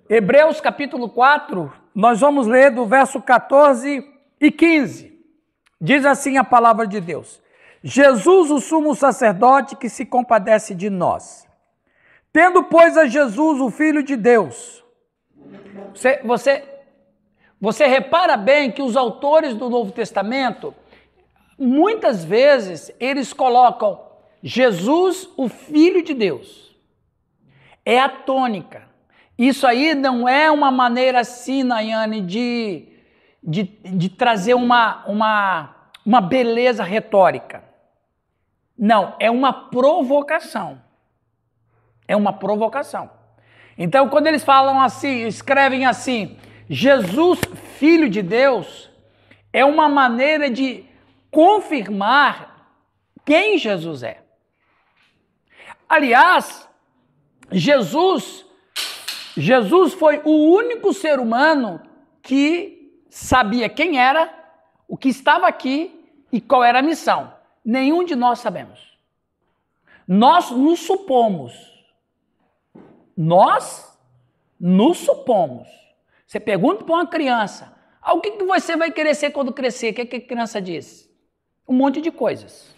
Hebreus capítulo 4, nós vamos ler do verso 14 e 15. Diz assim a palavra de Deus: Jesus, o sumo sacerdote que se compadece de nós. Tendo, pois, a Jesus, o Filho de Deus. Você repara bem que os autores do Novo Testamento, muitas vezes, eles colocam Jesus, o Filho de Deus. É a tônica. Isso aí não é uma maneira assim, Nayane, de trazer uma beleza retórica. Não, é uma provocação. É uma provocação. Então, quando eles falam assim, escrevem assim, Jesus, Filho de Deus, é uma maneira de confirmar quem Jesus é. Aliás, Jesus foi o único ser humano que sabia quem era, o que estava aqui e qual era a missão. Nenhum de nós sabemos. Nós nos supomos. Você pergunta para uma criança, o que você vai querer ser quando crescer? O que a criança diz? Um monte de coisas.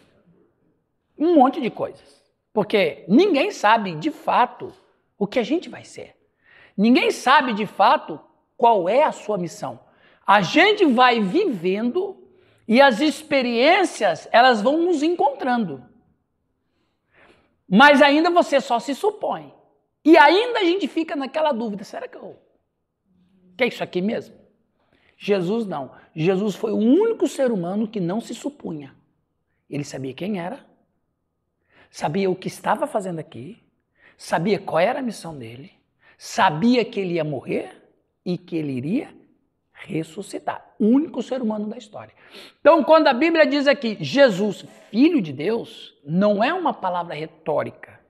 Um monte de coisas. Porque ninguém sabe de fato o que a gente vai ser. Ninguém sabe de fato qual é a sua missão. A gente vai vivendo e as experiências, elas vão nos encontrando. Mas ainda você só se supõe. E ainda a gente fica naquela dúvida, será que é isso aqui mesmo? Jesus não. Jesus foi o único ser humano que não se supunha. Ele sabia quem era, sabia o que estava fazendo aqui, sabia qual era a missão dele, sabia que ele ia morrer e que ele iria ressuscitar. O único ser humano da história. Então, quando a Bíblia diz aqui, Jesus, Filho de Deus, não é uma palavra retórica.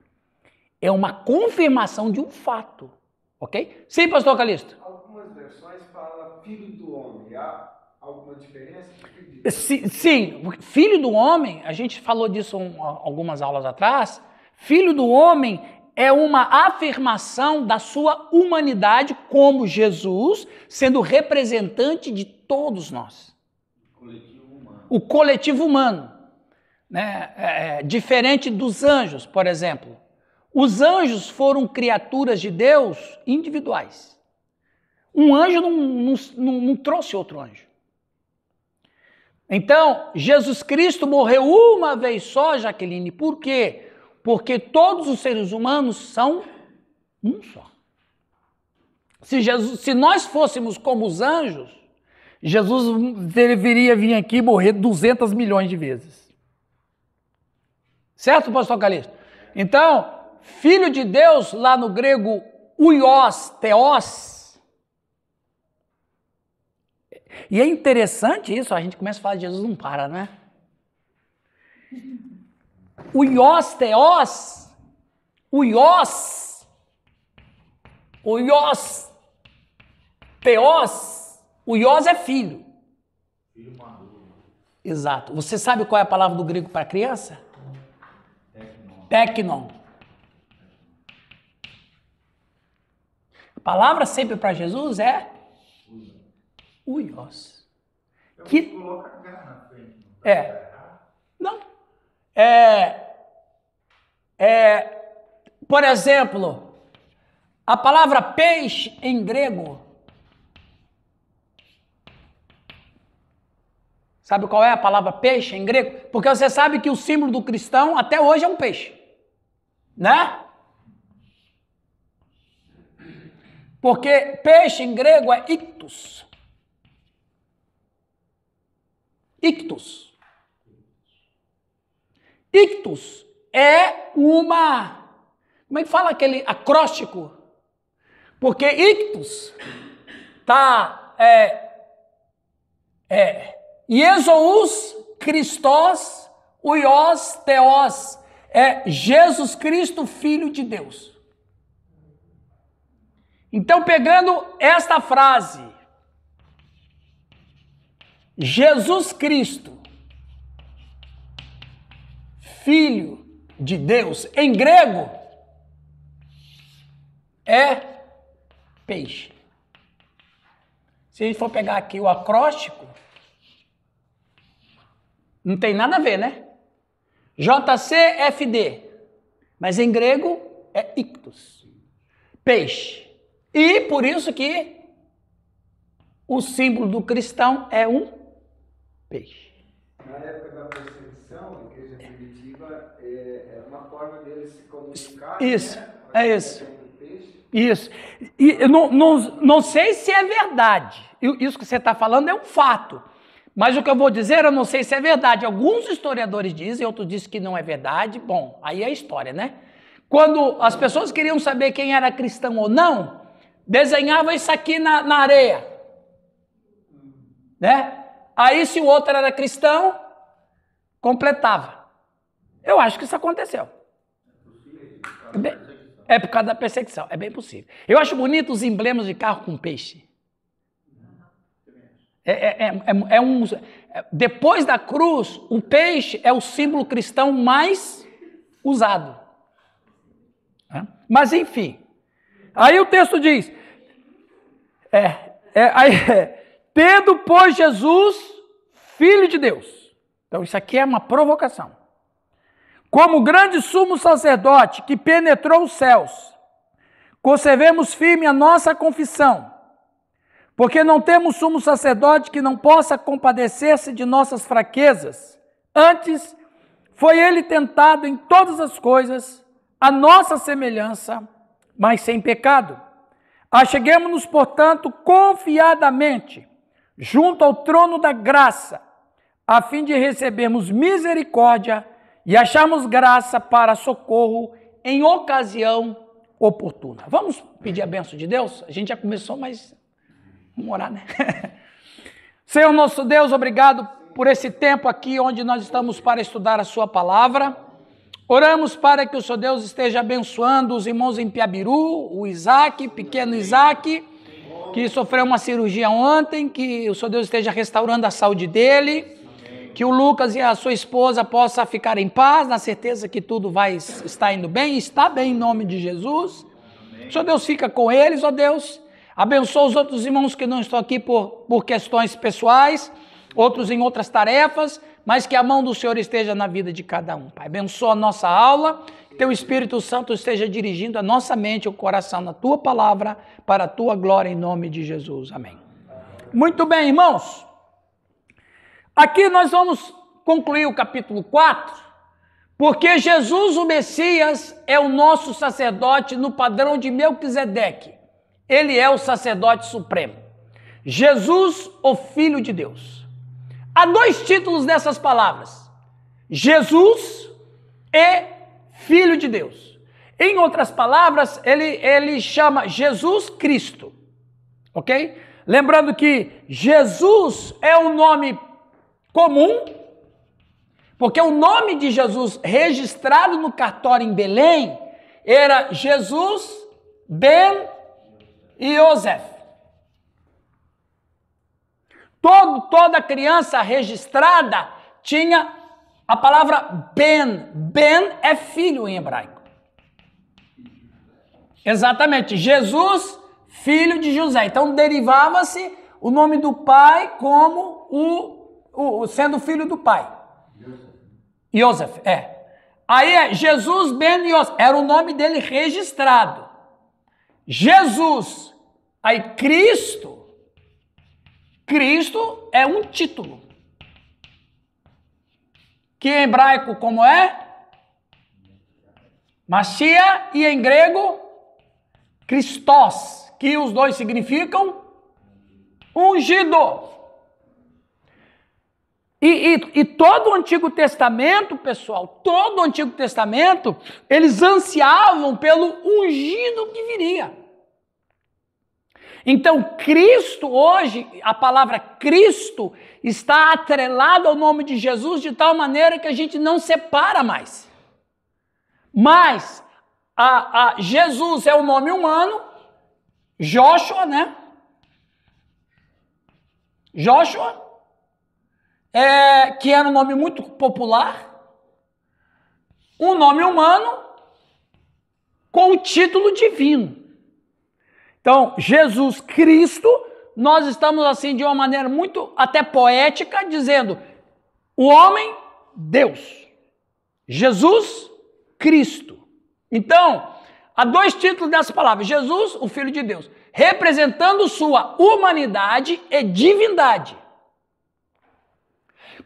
É uma confirmação de um fato. Ok? Sim, pastor Calixto? Algumas versões falam Filho do Homem. Há alguma diferença? Sim, Filho do Homem, a gente falou disso algumas aulas atrás. Filho do Homem é uma afirmação da sua humanidade como Jesus, sendo representante de todos nós. O coletivo humano. Né? Diferente dos anjos, por exemplo. Os anjos foram criaturas de Deus individuais. Um anjo não trouxe outro anjo. Então, Jesus Cristo morreu uma vez só, Jaqueline. Por quê? Porque todos os seres humanos são um só. Se nós fôssemos como os anjos, Jesus deveria vir aqui e morrer 200 milhões de vezes. Certo, pastor Calixto? Então, Filho de Deus, lá no grego, huios, theos. E é interessante isso, a gente começa a falar de Jesus, não para, né? Huios, theos, huios, theos, huios é filho. Filho maduro. Exato. Você sabe qual é a palavra do grego para criança? Teknon. A palavra sempre para Jesus é huios. Que coloca H na frente. Não. Por exemplo, a palavra peixe em grego. Sabe qual é a palavra peixe em grego? Porque você sabe que o símbolo do cristão até hoje é um peixe. Né? Porque peixe em grego é ictus. Ictus. Ictus é uma... Como é que fala aquele acróstico? Porque ictus tá... Iesous Christos huios theos. É Jesus Cristo, Filho de Deus. Então, pegando esta frase, Jesus Cristo, Filho de Deus, em grego, é peixe. Se a gente for pegar aqui o acróstico, não tem nada a ver, né? JCFD, mas em grego é ictus, peixe. E por isso que o símbolo do cristão é um peixe. Na época da perseguição, a igreja primitiva é uma forma deles se comunicar. Isso, né? é isso. Isso. E eu não sei se é verdade. Isso que você está falando é um fato. Mas o que eu vou dizer, eu não sei se é verdade. Alguns historiadores dizem, outros dizem que não é verdade. Bom, aí é história, né? Quando as pessoas queriam saber quem era cristão ou não, desenhavam isso aqui na areia. Né? Aí, se o outro era cristão, completava. Eu acho que isso aconteceu. É por causa da perseguição, é bem possível. Eu acho bonito os emblemas de carro com peixe. Depois da cruz, o peixe é o símbolo cristão mais usado. Mas enfim, aí o texto diz, tendo, pois, Jesus, Filho de Deus. Então isso aqui é uma provocação. Como grande sumo sacerdote que penetrou os céus, conservemos firme a nossa confissão, porque não temos sumo sacerdote que não possa compadecer-se de nossas fraquezas. Antes, foi ele tentado em todas as coisas, a nossa semelhança, mas sem pecado. Acheguemo-nos, portanto, confiadamente, junto ao trono da graça, a fim de recebermos misericórdia e acharmos graça para socorro em ocasião oportuna. Vamos pedir a bênção de Deus? A gente já começou, mas vamos orar, né? Senhor nosso Deus, obrigado por esse tempo aqui onde nós estamos para estudar a sua palavra. Oramos para que o Senhor Deus esteja abençoando os irmãos em Piabiru, o Isaac, pequeno Isaac, que sofreu uma cirurgia ontem, que o Senhor Deus esteja restaurando a saúde dele, que o Lucas e a sua esposa possam ficar em paz, na certeza que tudo vai estar indo bem, está bem em nome de Jesus. O Senhor Deus fica com eles, ó Deus. Abençoa os outros irmãos que não estão aqui por questões pessoais, outros em outras tarefas, mas que a mão do Senhor esteja na vida de cada um, Pai. Abençoa a nossa aula, que teu Espírito Santo esteja dirigindo a nossa mente e o coração na tua palavra, para a tua glória, em nome de Jesus. Amém. Muito bem, irmãos. Aqui nós vamos concluir o capítulo 4, porque Jesus, o Messias, é o nosso sacerdote no padrão de Melquisedeque. Ele é o sacerdote supremo. Jesus, o Filho de Deus. Há dois títulos dessas palavras: Jesus e Filho de Deus. Em outras palavras, ele chama Jesus Cristo. Ok? Lembrando que Jesus é um nome comum, porque o nome de Jesus registrado no cartório em Belém era Jesus ben Yosef. Toda criança registrada tinha a palavra Ben. Ben é filho em hebraico. Exatamente, Jesus, filho de José. Então derivava-se o nome do pai como sendo filho do pai. Yosef, Aí é Jesus ben Yosef, era o nome dele registrado. Jesus, aí Cristo é um título. Que em hebraico como é? Mashiach, e em grego Christos, que os dois significam ungido. E todo o Antigo Testamento, pessoal, todo o Antigo Testamento, eles ansiavam pelo ungido que viria. Então, Cristo hoje, a palavra Cristo, está atrelada ao nome de Jesus de tal maneira que a gente não separa mais. Mas, Jesus é o nome humano, Joshua, né? Joshua, que era um nome muito popular, um nome humano com o título divino. Então, Jesus Cristo, nós estamos assim de uma maneira muito até poética, dizendo o homem, Deus. Jesus Cristo. Então, há dois títulos dessa palavra. Jesus, o Filho de Deus, representando sua humanidade e divindade.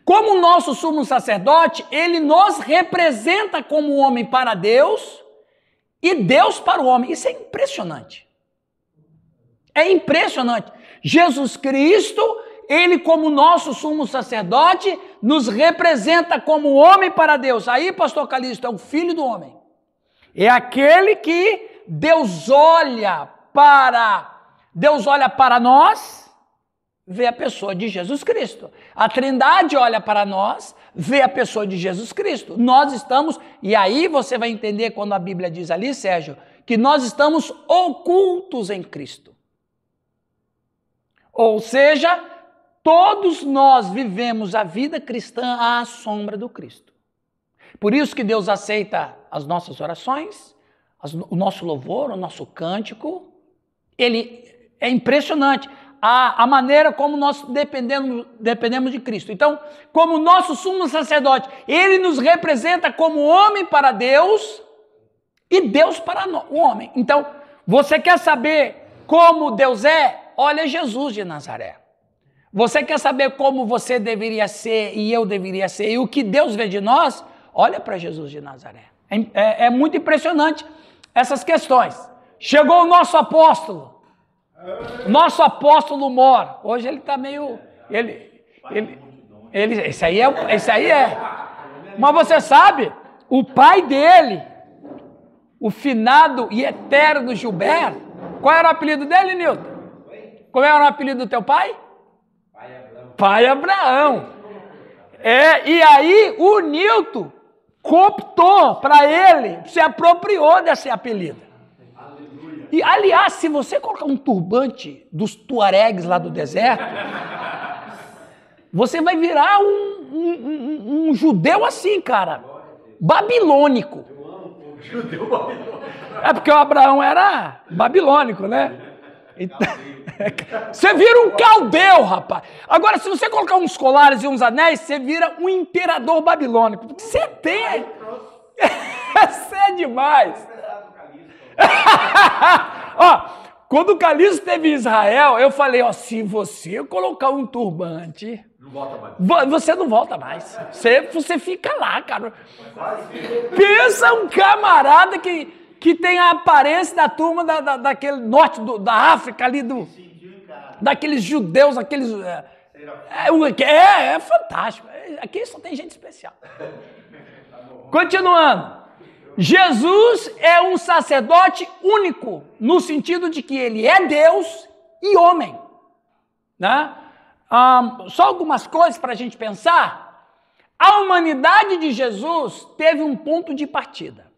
Como nosso sumo sacerdote, ele nos representa como homem para Deus e Deus para o homem. Isso é impressionante. É impressionante. Jesus Cristo, ele como nosso sumo sacerdote, nos representa como homem para Deus. Aí, pastor Calixto, é o Filho do homem. É aquele que Deus olha para nós, vê a pessoa de Jesus Cristo. A Trindade olha para nós, vê a pessoa de Jesus Cristo. Nós estamos, e aí você vai entender quando a Bíblia diz ali, Sérgio, que nós estamos ocultos em Cristo. Ou seja, todos nós vivemos a vida cristã à sombra do Cristo. Por isso que Deus aceita as nossas orações, o nosso louvor, o nosso cântico. Ele é impressionante a maneira como nós dependemos de Cristo. Então, como nosso sumo sacerdote, ele nos representa como homem para Deus e Deus para o homem. Então, você quer saber como Deus é? Olha Jesus de Nazaré. Você quer saber como você deveria ser e eu deveria ser e o que Deus vê de nós? Olha para Jesus de Nazaré. É muito impressionante essas questões. Chegou o nosso apóstolo Mor. Hoje ele está meio... Esse aí é. Mas você sabe, o pai dele, o finado e eterno Gilberto, qual era o apelido dele, Nilton? Qual era o apelido do teu pai? Pai Abraão. E aí o Nilton cooptou para ele, se apropriou desse apelido. E, aliás, se você colocar um turbante dos tuaregues lá do deserto, você vai virar um judeu assim, cara, babilônico. Judeu babilônico. É porque o Abraão era babilônico, né? Então, você vira um caldeu, rapaz. Agora, se você colocar uns colares e uns anéis, você vira um imperador babilônico. Você tem... Você é demais. Ó, quando o Calixto esteve em Israel, eu falei, ó, se você colocar um turbante, não volta mais. Você não volta mais. Você fica lá, cara. Pensa um camarada que tem a aparência da turma daquele norte da África ali, daqueles judeus, aqueles... É fantástico. Aqui só tem gente especial. Continuando. Jesus é um sacerdote único, no sentido de que ele é Deus e homem. Né? Só algumas coisas para a gente pensar. A humanidade de Jesus teve um ponto de partida.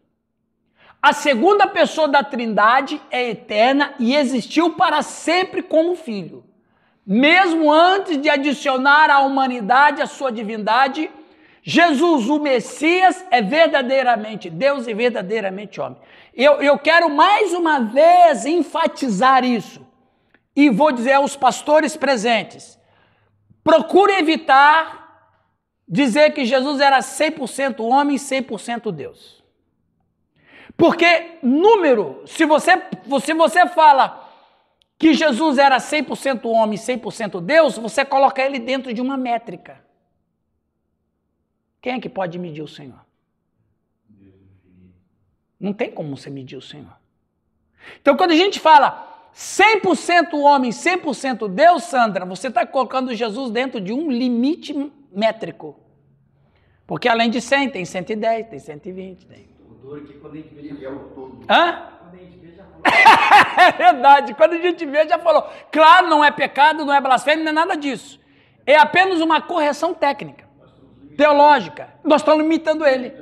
A segunda pessoa da Trindade é eterna e existiu para sempre como filho. Mesmo antes de adicionar à humanidade a sua divindade, Jesus, o Messias, é verdadeiramente Deus e verdadeiramente homem. Eu quero mais uma vez enfatizar isso. E vou dizer aos pastores presentes, procure evitar dizer que Jesus era 100% homem e 100% Deus. Porque número, se você fala que Jesus era 100% homem e 100% Deus, você coloca ele dentro de uma métrica. Quem é que pode medir o Senhor? Não tem como você medir o Senhor. Então, quando a gente fala 100% homem, 100% Deus, Sandra, você está colocando Jesus dentro de um limite métrico. Porque além de 100, tem 110, tem 120. Tem... O duro que quando a gente vê, é o todo. Hã? Quando a gente vê, já falou. É verdade, quando a gente vê, já falou. Claro, não é pecado, não é blasfêmia, não é nada disso. É apenas uma correção técnica. Teológica, nós estamos limitando ele,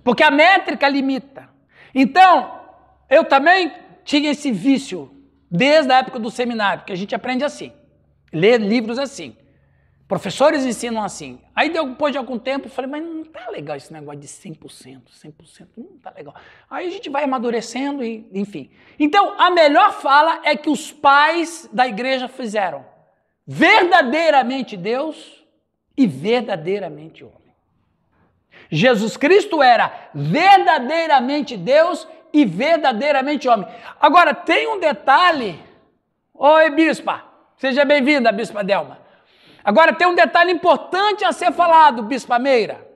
porque a métrica limita. Então, eu também tinha esse vício, desde a época do seminário, que a gente aprende assim, lê livros assim, Professores ensinam assim. Aí depois de algum tempo eu falei, mas não tá legal esse negócio de 100%, não tá legal. Aí a gente vai amadurecendo e, enfim. Então, a melhor fala é que os pais da igreja fizeram. Verdadeiramente Deus e verdadeiramente homem. Jesus Cristo era verdadeiramente Deus e verdadeiramente homem. Agora, tem um detalhe. Oi, bispa. Seja bem-vinda, bispa Delma. Agora, tem um detalhe importante a ser falado, bispa Meira.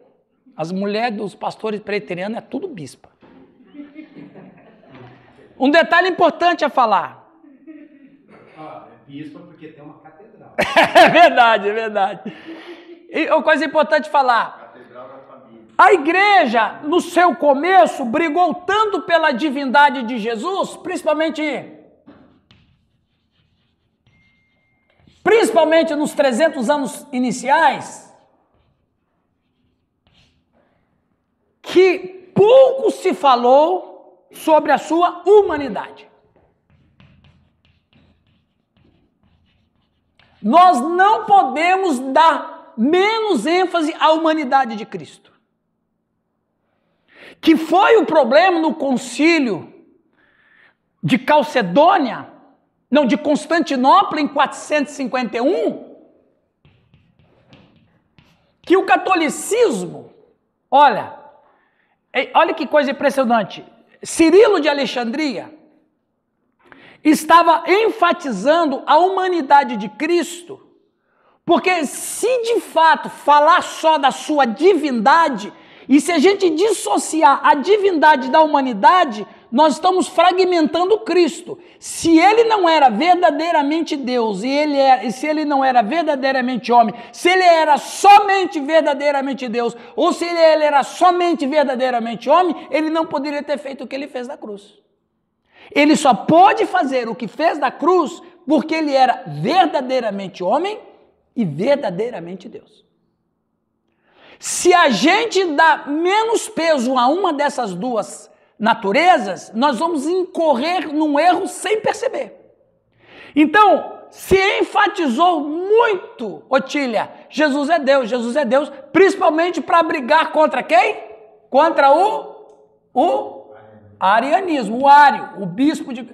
As mulheres dos pastores presbiterianos é tudo bispa. Um detalhe importante a falar. É bispa porque tem uma catedral. É verdade, é verdade. E uma coisa importante falar. Catedral da família. A igreja, no seu começo, brigou tanto pela divindade de Jesus, principalmente nos 300 anos iniciais, que pouco se falou sobre a sua humanidade. Nós não podemos dar menos ênfase à humanidade de Cristo. Que foi o problema no concílio de de Constantinopla, em 451, que o catolicismo, olha que coisa impressionante, Cirilo de Alexandria estava enfatizando a humanidade de Cristo, porque se de fato falar só da sua divindade, e se a gente dissociar a divindade da humanidade, nós estamos fragmentando Cristo. Se ele não era verdadeiramente Deus, e se ele não era verdadeiramente homem, se ele era somente verdadeiramente Deus, ou se ele era somente verdadeiramente homem, ele não poderia ter feito o que ele fez na cruz. Ele só pôde fazer o que fez na cruz porque ele era verdadeiramente homem e verdadeiramente Deus. Se a gente dá menos peso a uma dessas duas naturezas, nós vamos incorrer num erro sem perceber. Então, se enfatizou muito, Otília, Jesus é Deus, principalmente para brigar contra quem? Contra o arianismo, o Ário, o bispo de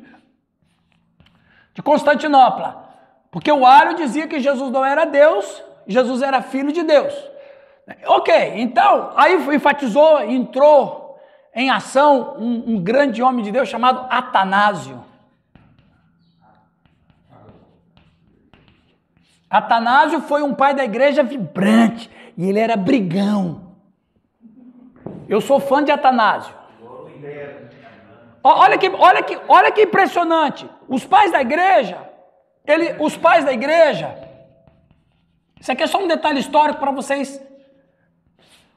Constantinopla. Porque o Ário dizia que Jesus não era Deus, Jesus era filho de Deus. Ok, então, aí enfatizou, entrou em ação um grande homem de Deus chamado Atanásio. Atanásio foi um pai da igreja vibrante, e ele era brigão. Eu sou fã de Atanásio. Olha que impressionante. Os pais da igreja, isso aqui é só um detalhe histórico para vocês.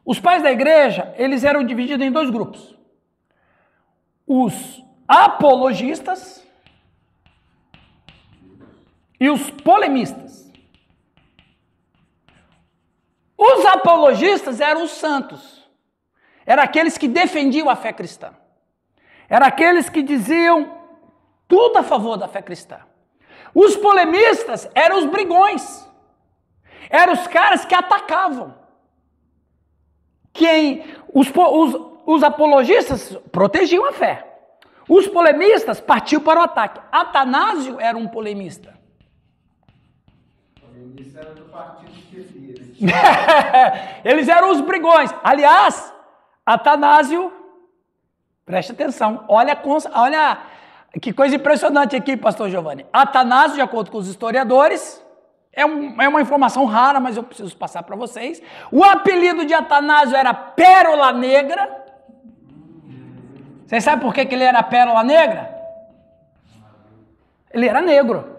Os pais da igreja, eles eram divididos em dois grupos. Os apologistas e os polemistas. Os apologistas eram os santos. Eram aqueles que defendiam a fé cristã. Eram aqueles que diziam tudo a favor da fé cristã. Os polemistas eram os brigões. Eram os caras que atacavam. Os apologistas protegiam a fé. Os polemistas partiam para o ataque. Atanásio era um polemista. Polemista era do partido esquecido. Eles eram os brigões. Aliás, Atanásio, preste atenção, olha que coisa impressionante aqui, pastor Giovanni. Atanásio, de acordo com os historiadores, é uma informação rara, mas eu preciso passar para vocês. O apelido de Atanásio era Pérola Negra. Vocês sabem por que ele era Pérola Negra? Ele era negro.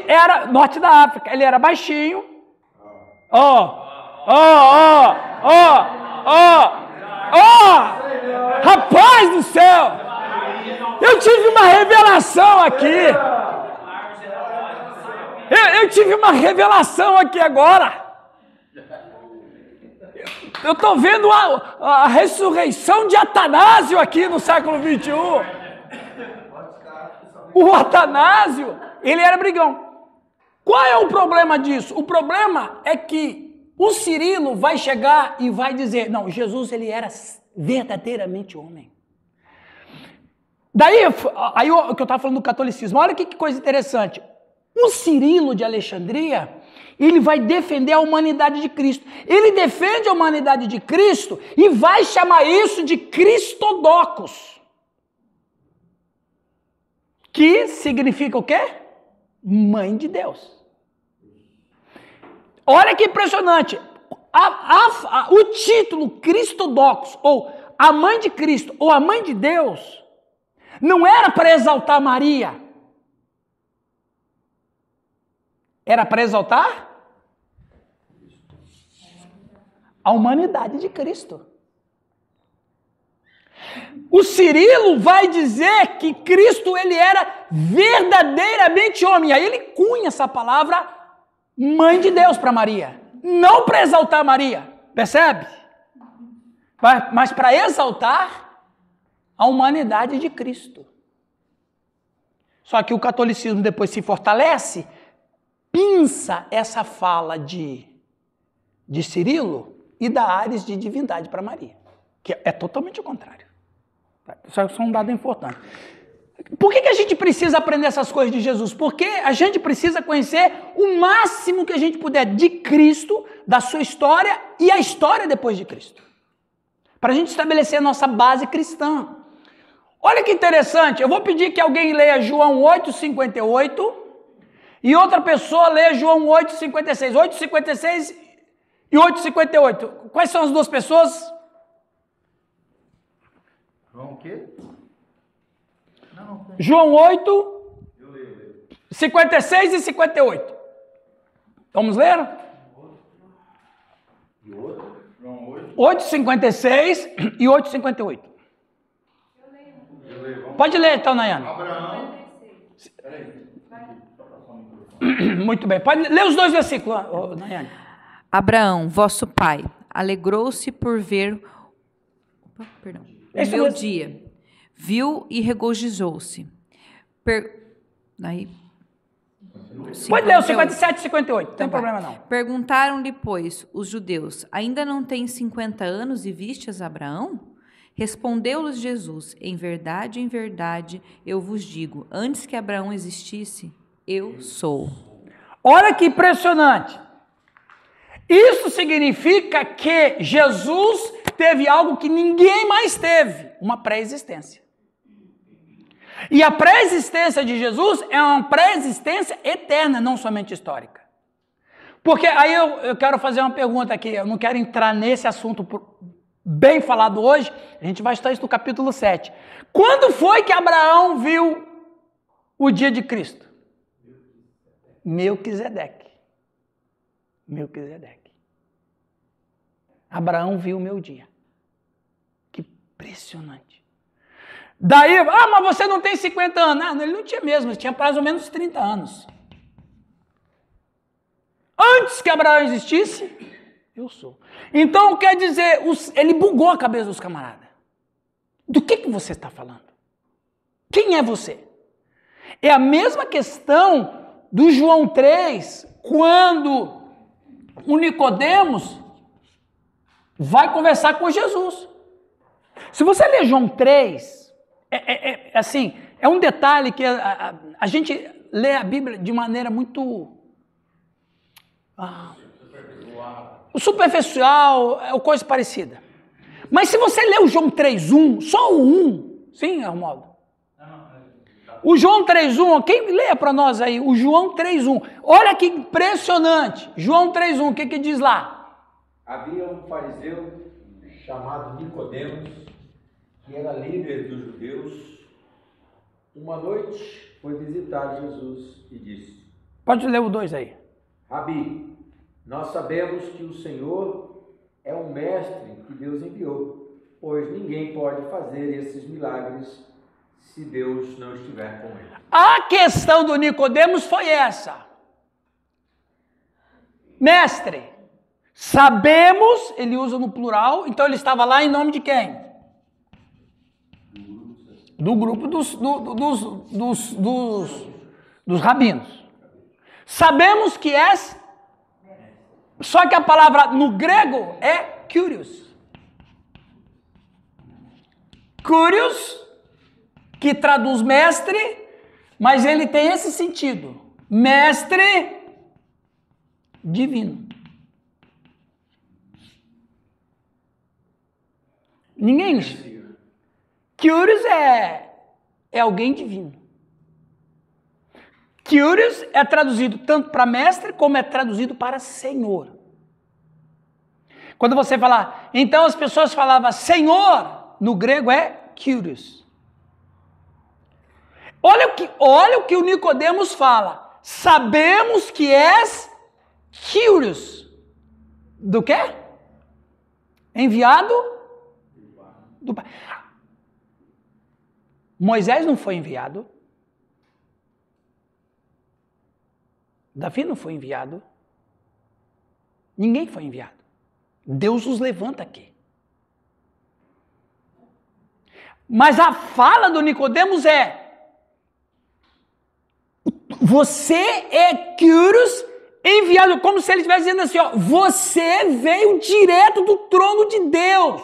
Era norte da África. Ele era baixinho. Rapaz do céu! Eu tive uma revelação aqui. Eu tive uma revelação aqui agora. Eu estou vendo a ressurreição de Atanásio aqui no século 21. O Atanásio, ele era brigão. Qual é o problema disso? O problema é que o Cirilo vai chegar e vai dizer, não, Jesus ele era verdadeiramente homem. Daí, aí o que eu estava falando do catolicismo, olha que coisa interessante. O Cirilo de Alexandria, ele vai defender a humanidade de Cristo. Ele defende a humanidade de Cristo e vai chamar isso de cristodocos. Que significa o quê? Mãe de Deus. Olha que impressionante. O título cristodocos, ou a mãe de Cristo, ou a mãe de Deus, não era para exaltar Maria. Era para exaltar a humanidade de Cristo. O Cirilo vai dizer que Cristo ele era verdadeiramente homem. Aí ele cunha essa palavra mãe de Deus para Maria. Não para exaltar Maria, percebe? Mas para exaltar a humanidade de Cristo. Só que o catolicismo depois se fortalece, pinça essa fala de Cirilo e dá ares de divindade para Maria, que é totalmente o contrário. Isso é só um dado importante. Por que a gente precisa aprender essas coisas de Jesus? Porque a gente precisa conhecer o máximo que a gente puder de Cristo, da sua história e a história depois de Cristo. Para a gente estabelecer a nossa base cristã. Olha que interessante, eu vou pedir que alguém leia João 8,58 e outra pessoa leia João 8,56. 8,56 e 8,58. Quais são as duas pessoas? João o quê? Não. João 8, Eu leio. 56 e 58. Vamos ler? E outro? João 8. 8,56 e 8,58. Eu leio. Pode ler então, Nayane. Abraão. Peraí. Muito bem. Pode ler os dois versículos, Nayane. Abraão, vosso pai, alegrou-se por ver o meu dia. Viu e regozijou-se. Pode ler o 57 e 58, não tem problema não. Perguntaram-lhe, pois, os judeus, ainda não tens 50 anos e vistes Abraão? Respondeu-lhes Jesus, em verdade, eu vos digo, antes que Abraão existisse, eu sou. Olha que impressionante. Isso significa que Jesus teve algo que ninguém mais teve, uma pré-existência. E a pré-existência de Jesus é uma pré-existência eterna, não somente histórica. Porque aí eu quero fazer uma pergunta aqui, eu não quero entrar nesse assunto bem falado hoje, a gente vai estudar isso no capítulo 7. Quando foi que Abraão viu o dia de Cristo? Melquisedeque. Abraão viu o meu dia. Que impressionante. Daí, mas você não tem 50 anos. Não, ele não tinha mesmo, ele tinha mais ou menos 30 anos. Antes que Abraão existisse, eu sou. Então, quer dizer, ele bugou a cabeça dos camaradas. Do que você está falando? Quem é você? É a mesma questão do João 3, quando o Nicodemos vai conversar com Jesus. Se você ler João 3, assim, é um detalhe que a gente lê a Bíblia de maneira muito superficial, é coisa parecida. Mas se você ler o João 3:1, só o 1, sim, Arnaldo? O João 3:1, quem lê para nós aí? O João 3:1. Olha que impressionante. João 3:1, o que diz lá? Havia um fariseu chamado Nicodemos, que era líder dos judeus. Uma noite foi visitar Jesus e disse: Pode ler o 2 aí. Rabi, nós sabemos que o Senhor é um mestre que Deus enviou, pois ninguém pode fazer esses milagres se Deus não estiver com ele. A questão do Nicodemos foi essa. Mestre, sabemos, ele usa no plural, então ele estava lá em nome de quem? Do grupo dos rabinos. Sabemos que és. Só que a palavra no grego é Kyrios. Kyrios, que traduz mestre, mas ele tem esse sentido. Mestre divino. Ninguém. Kyrios é alguém divino. Kyrios é traduzido tanto para mestre como é traduzido para senhor. Quando você falar, então as pessoas falavam senhor, no grego é Kyrios. Olha o que o Nicodemos fala. Sabemos que és Kyrios. Do quê? Enviado do Pai. Moisés não foi enviado. Davi não foi enviado. Ninguém foi enviado. Deus os levanta aqui. Mas a fala do Nicodemos é: você é Kyrios enviado, como se ele estivesse dizendo assim, ó, você veio direto do trono de Deus.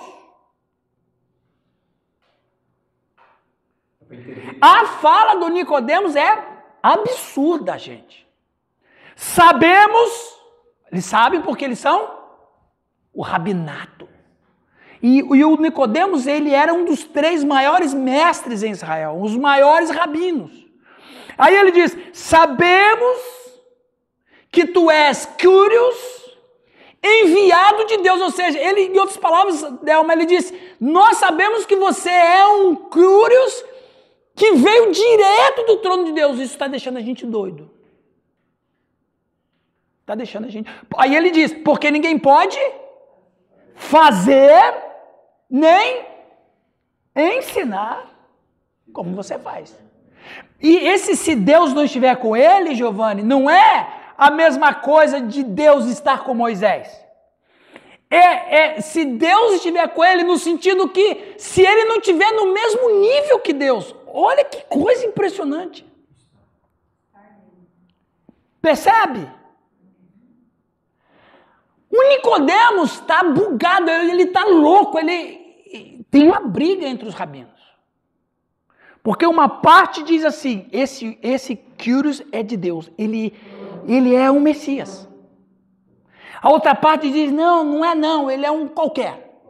A fala do Nicodemos é absurda, gente. Sabemos, eles sabem porque eles são o rabinato. E o Nicodemos, ele era um dos 3 maiores mestres em Israel, os maiores rabinos. Aí ele diz, sabemos que tu és Kyrios, enviado de Deus. Ou seja, ele, em outras palavras, Delma, ele diz, nós sabemos que você é um Kyrios que veio direto do trono de Deus. Isso está deixando a gente doido. Está deixando a gente... Aí ele diz, porque ninguém pode fazer nem ensinar como você faz. E se Deus não estiver com ele, Giovanni, não é a mesma coisa de Deus estar com Moisés. Se Deus estiver com ele no sentido que se ele não estiver no mesmo nível que Deus. Olha que coisa impressionante. Percebe? O Nicodemos está bugado, ele está louco, ele tem uma briga entre os rabinos. Porque uma parte diz assim, esse Kyrios é de Deus, ele é um Messias. A outra parte diz, não é não, ele é um qualquer.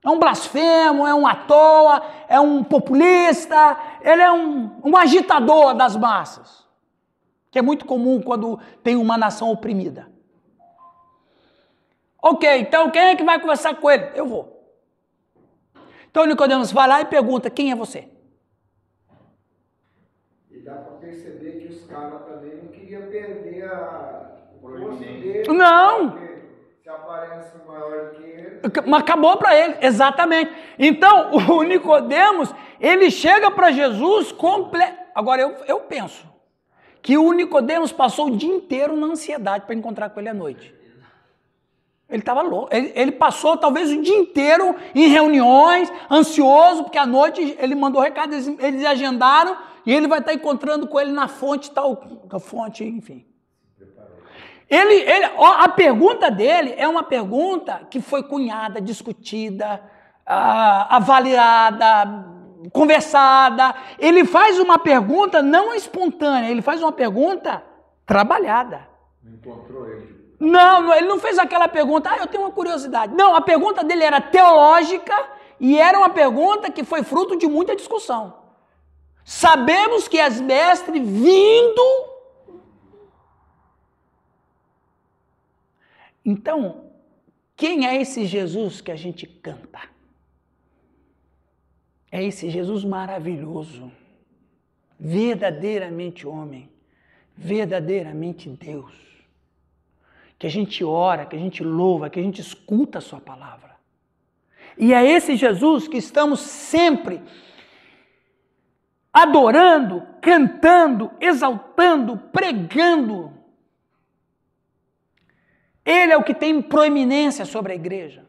É um blasfemo, é um à toa, é um populista, ele é um agitador das massas. Que é muito comum quando tem uma nação oprimida. Ok, então quem é que vai conversar com ele? Eu vou. Então Nicodemos vai lá e pergunta, quem é você? E dá para perceber que os caras também não queriam perder o posto dele. Não! Se aparece maior que ele... Mas acabou para ele, exatamente. Então o Nicodemos, ele chega para Jesus completo. Agora eu penso que o Nicodemos passou o dia inteiro na ansiedade para encontrar com ele à noite. Ele estava louco. Ele passou talvez o dia inteiro em reuniões, ansioso, porque à noite ele mandou recado, eles agendaram e ele vai estar encontrando com ele na fonte, tal, a fonte, enfim. A pergunta dele é uma pergunta que foi cunhada, discutida, avaliada, conversada. Ele faz uma pergunta não espontânea, ele faz uma pergunta trabalhada. Não encontrou ele. Não, ele não fez aquela pergunta, eu tenho uma curiosidade. Não, a pergunta dele era teológica e era uma pergunta que foi fruto de muita discussão. Sabemos que és mestre vindo. Então, quem é esse Jesus que a gente canta? É esse Jesus maravilhoso, verdadeiramente homem, verdadeiramente Deus. Que a gente ora, que a gente louva, que a gente escuta a sua palavra. E é esse Jesus que estamos sempre adorando, cantando, exaltando, pregando. Ele é o que tem proeminência sobre a igreja.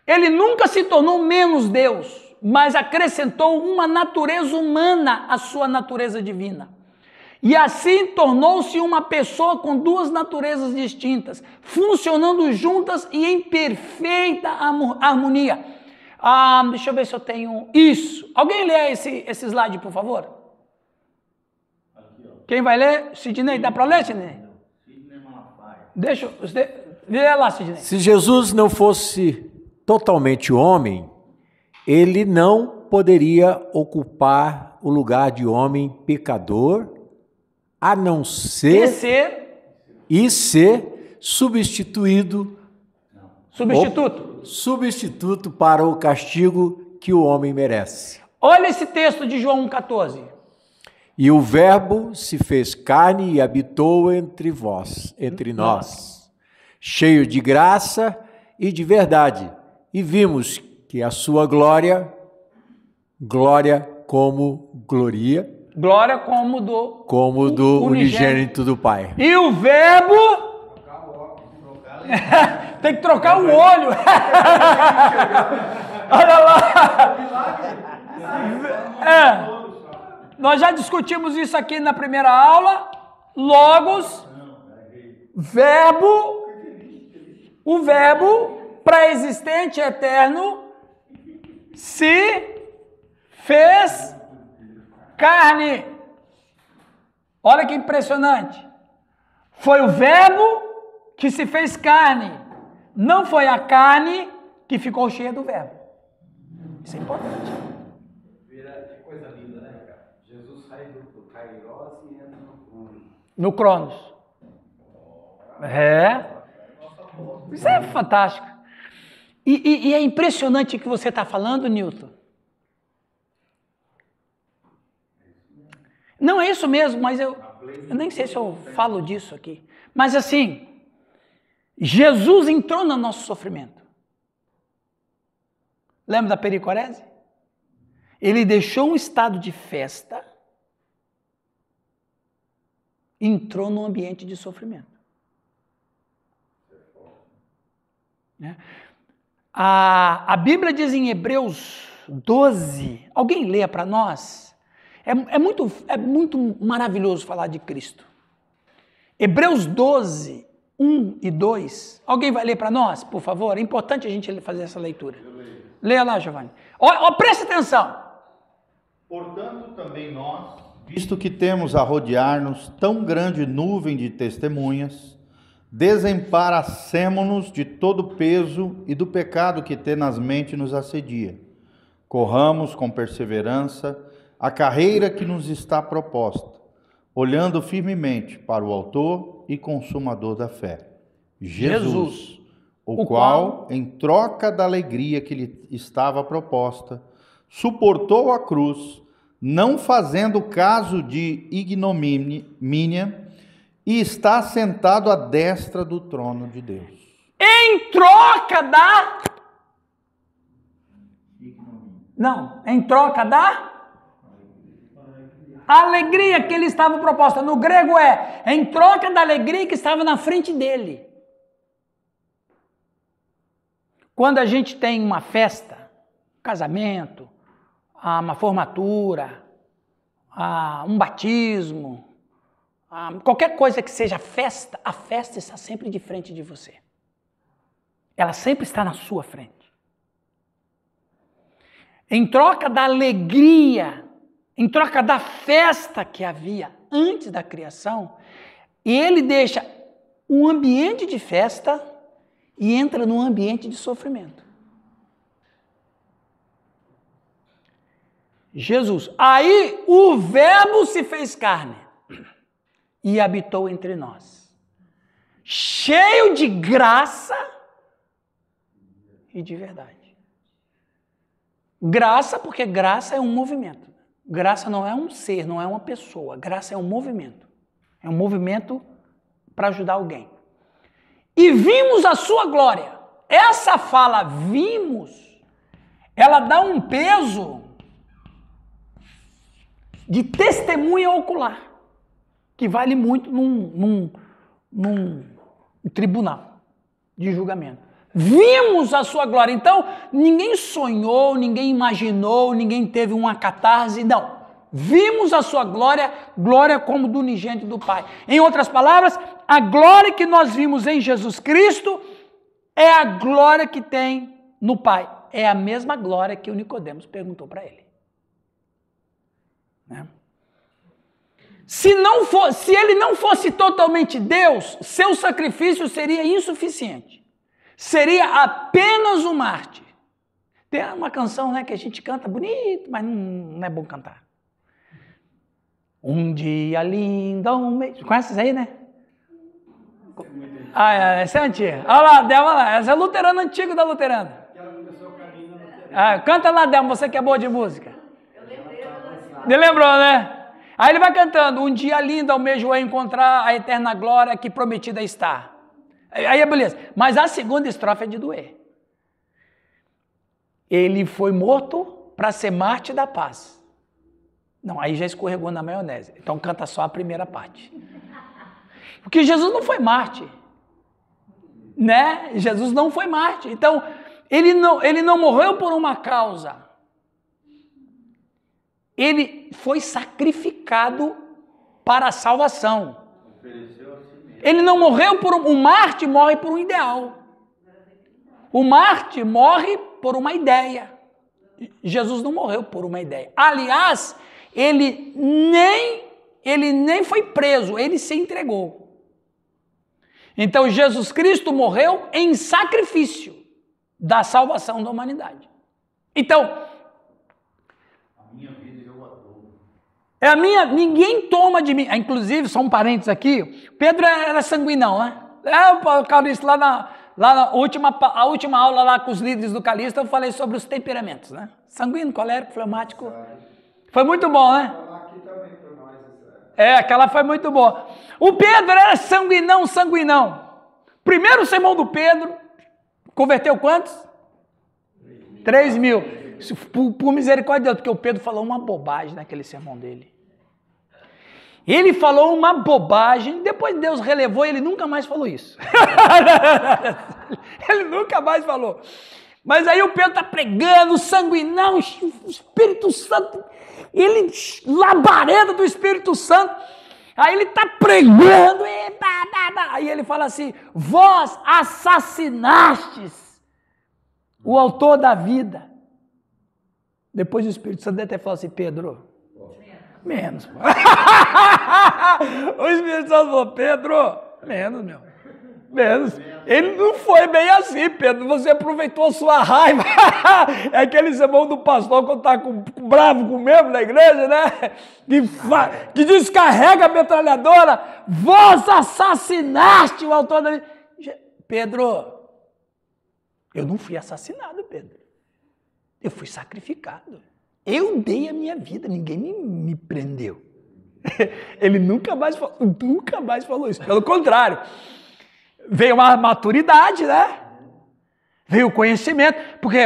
Ele nunca se tornou menos Deus, mas acrescentou uma natureza humana à sua natureza divina. E assim tornou-se uma pessoa com duas naturezas distintas, funcionando juntas e em perfeita harmonia. Deixa eu ver se eu tenho isso. Alguém lê esse slide, por favor? Quem vai ler? Sidney, dá para ler, Sidney? Deixa eu... Lê lá, Sidney. Se Jesus não fosse totalmente homem, ele não poderia ocupar o lugar de homem pecador, a não ser e ser substituto para o castigo que o homem merece. Olha esse texto de João 1,14. E o Verbo se fez carne e habitou entre nós, cheio de graça e de verdade, e vimos que a sua glória como do unigênito do Pai. E o Verbo... Tem que trocar o olho. Olha lá. Nós já discutimos isso aqui na primeira aula. Logos, verbo, o verbo pré-existente, eterno, se fez carne. Olha que impressionante. Foi o verbo que se fez carne. Não foi a carne que ficou cheia do verbo. Isso é importante. Que coisa linda, né, cara? Jesus sai do Kairos e entra no Cronos. Isso é fantástico. E é impressionante o que você está falando, Newton. Não é isso mesmo, mas eu nem sei se eu falo disso aqui. Mas assim, Jesus entrou no nosso sofrimento. Lembra da pericorese? Ele deixou um estado de festa, entrou num ambiente de sofrimento. A Bíblia diz em Hebreus 12, alguém leia para nós? É muito maravilhoso falar de Cristo. Hebreus 12, 1 e 2. Alguém vai ler para nós, por favor? É importante a gente fazer essa leitura. Leia lá, Giovanni. Preste atenção. Portanto, também nós, visto que temos a rodear-nos tão grande nuvem de testemunhas, desemparacemo-nos de todo o peso e do pecado que tenazmente nos assedia. Corramos com perseverança a carreira que nos está proposta, olhando firmemente para o autor e consumador da fé, Jesus, o qual, em troca da alegria que lhe estava proposta, suportou a cruz, não fazendo caso de ignomínia, e está sentado à destra do trono de Deus. Em troca da... Não, em troca da... A alegria que ele estava proposta. No grego em troca da alegria que estava na frente dele. Quando a gente tem uma festa, um casamento, uma formatura, um batismo, qualquer coisa que seja festa, a festa está sempre de frente de você. Ela sempre está na sua frente. Em troca da alegria, em troca da festa que havia antes da criação, ele deixa um ambiente de festa e entra num ambiente de sofrimento. Jesus. Aí o Verbo se fez carne e habitou entre nós, cheio de graça e de verdade. Graça, porque graça é um movimento. Graça não é um ser, não é uma pessoa. Graça é um movimento. É um movimento para ajudar alguém. E vimos a sua glória. Essa fala vimos, ela dá um peso de testemunha ocular, que vale muito num tribunal de julgamento. Vimos a sua glória. Então, ninguém sonhou, ninguém imaginou, ninguém teve uma catarse, não. Vimos a sua glória, glória como do unigênito do Pai. Em outras palavras, a glória que nós vimos em Jesus Cristo é a glória que tem no Pai. É a mesma glória que o Nicodemos perguntou para ele. Né? Se ele não fosse totalmente Deus, seu sacrifício seria insuficiente. Seria apenas um mártir. Tem uma canção, né, que a gente canta bonito, mas não é bom cantar. Um dia lindo, um mês. Conhece isso aí, né? Essa é antiga. Olha lá, Delma lá. Essa é luterana antiga da luterana. Canta lá, Delma, você que é boa de música. Ele lembrou, né? Aí ele vai cantando, um dia lindo almejo encontrar a eterna glória que prometida está. Aí é beleza. Mas a segunda estrofe é de doer. Ele foi morto para ser mártir da paz. Não, aí já escorregou na maionese. Então canta só a primeira parte. Porque Jesus não foi mártir. Né? Jesus não foi mártir. Então, ele não morreu por uma causa. Ele foi sacrificado para a salvação. Ele não morreu por um mártir, morre por um ideal. O mártir morre por uma ideia. Jesus não morreu por uma ideia. Aliás, ele nem foi preso, ele se entregou. Então, Jesus Cristo morreu em sacrifício da salvação da humanidade. Então, ninguém toma de mim. Inclusive, só um parênteses aqui, Pedro era sanguinão, né? O Calixto, lá na última aula lá com os líderes do Calixto, eu falei sobre os temperamentos, né? Sanguíneo, colérico, fleumático. Foi muito bom, né? Aqui também para nós. Aquela foi muito boa. O Pedro era sanguinão. Primeiro sermão do Pedro, converteu quantos? 3.000. Por misericórdia de Deus, porque o Pedro falou uma bobagem naquele sermão dele. Ele falou uma bobagem, depois Deus relevou e ele nunca mais falou isso. Ele nunca mais falou. Mas aí o Pedro está pregando, sanguinão, o Espírito Santo, ele labareda do Espírito Santo. Aí ele está pregando, aí ele fala assim, vós assassinastes o autor da vida. Depois o Espírito Santo deve ter falado assim, Pedro, menos. O Espírito Santo falou, Pedro, menos, meu. Menos. Ele não foi bem assim, Pedro. Você aproveitou a sua raiva. É aquele sermão do pastor quando está bravo com o membro da igreja, né? Que descarrega a metralhadora. Vós assassinaste o autor da vida. Pedro, eu não fui assassinado, Pedro. Eu fui sacrificado. Eu dei a minha vida, ninguém me prendeu. Ele nunca mais falou isso. Pelo contrário. Veio uma maturidade, né? Veio o conhecimento. Porque,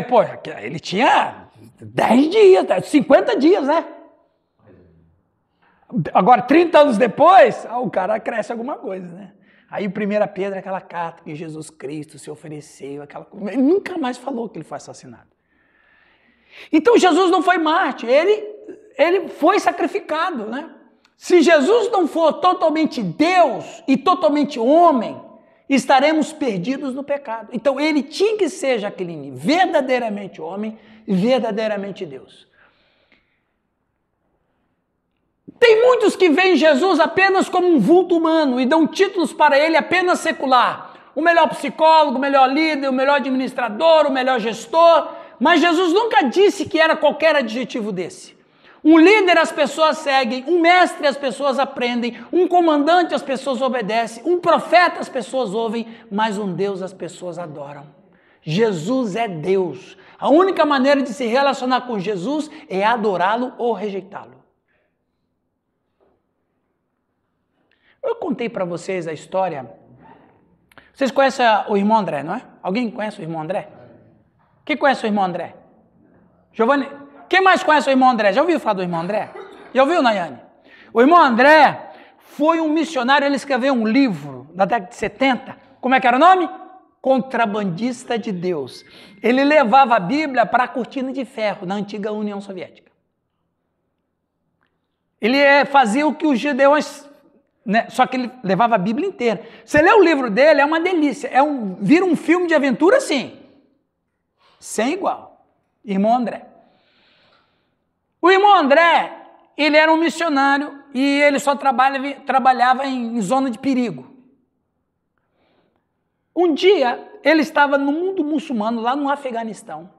ele tinha 10 dias, 50 dias, né? Agora, 30 anos depois, o cara cresce alguma coisa, né? Aí, 1 Pedro, aquela carta que Jesus Cristo se ofereceu, ele nunca mais falou que ele foi assassinado. Então, Jesus não foi mártir, ele foi sacrificado, né? Se Jesus não for totalmente Deus e totalmente homem, estaremos perdidos no pecado. Então, ele tinha que ser, Jaqueline, verdadeiramente homem e verdadeiramente Deus. Tem muitos que veem Jesus apenas como um vulto humano e dão títulos para ele apenas secular. O melhor psicólogo, o melhor líder, o melhor administrador, o melhor gestor. Mas Jesus nunca disse que era qualquer adjetivo desse. Um líder as pessoas seguem, um mestre as pessoas aprendem, um comandante as pessoas obedecem, um profeta as pessoas ouvem, mas um Deus as pessoas adoram. Jesus é Deus. A única maneira de se relacionar com Jesus é adorá-lo ou rejeitá-lo. Eu contei para vocês a história. Vocês conhecem o irmão André, não é? Alguém conhece o irmão André? Quem conhece o irmão André? Giovanni? Quem mais conhece o irmão André? Já ouviu falar do irmão André? Já ouviu, Nayane? O irmão André foi um missionário, ele escreveu um livro na década de 70. Como é que era o nome? Contrabandista de Deus. Ele levava a Bíblia para a cortina de ferro na antiga União Soviética. Ele fazia o que os judeus, né? Só que ele levava a Bíblia inteira. Você lê o livro dele, é uma delícia. Vira um filme de aventura, sim. Sem igual. Irmão André. O irmão André, ele era um missionário e ele só trabalhava em zona de perigo. Um dia, ele estava no mundo muçulmano, lá no Afeganistão.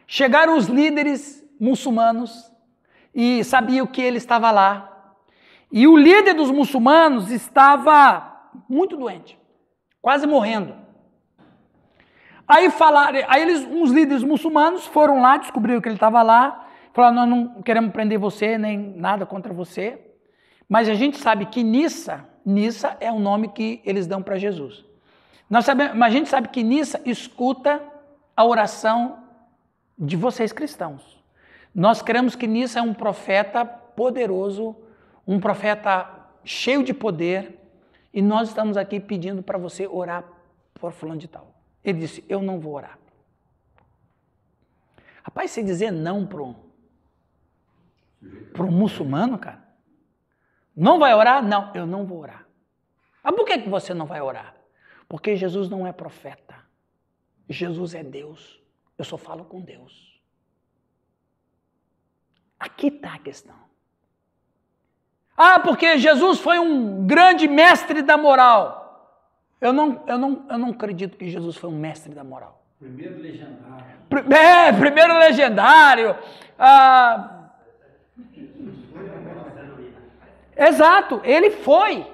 Chegaram os líderes muçulmanos e sabiam que ele estava lá. E o líder dos muçulmanos estava muito doente, quase morrendo. Aí uns líderes muçulmanos foram lá, descobriram que ele estava lá, falaram, nós não queremos prender você, nem nada contra você, mas a gente sabe que Nissa é o nome que eles dão para Jesus. Mas a gente sabe que Nissa escuta a oração de vocês cristãos. Nós cremos que Nissa é um profeta poderoso, um profeta cheio de poder, e nós estamos aqui pedindo para você orar por fulano de tal. Ele disse, eu não vou orar. Rapaz, você dizer não para um muçulmano, cara? Não vai orar? Não, eu não vou orar. Mas por que você não vai orar? Porque Jesus não é profeta. Jesus é Deus. Eu só falo com Deus. Aqui está a questão. Ah, porque Jesus foi um grande mestre da moral. Eu não acredito que Jesus foi um mestre da moral. Primeiro legendário. Primeiro legendário. Exato, ele foi.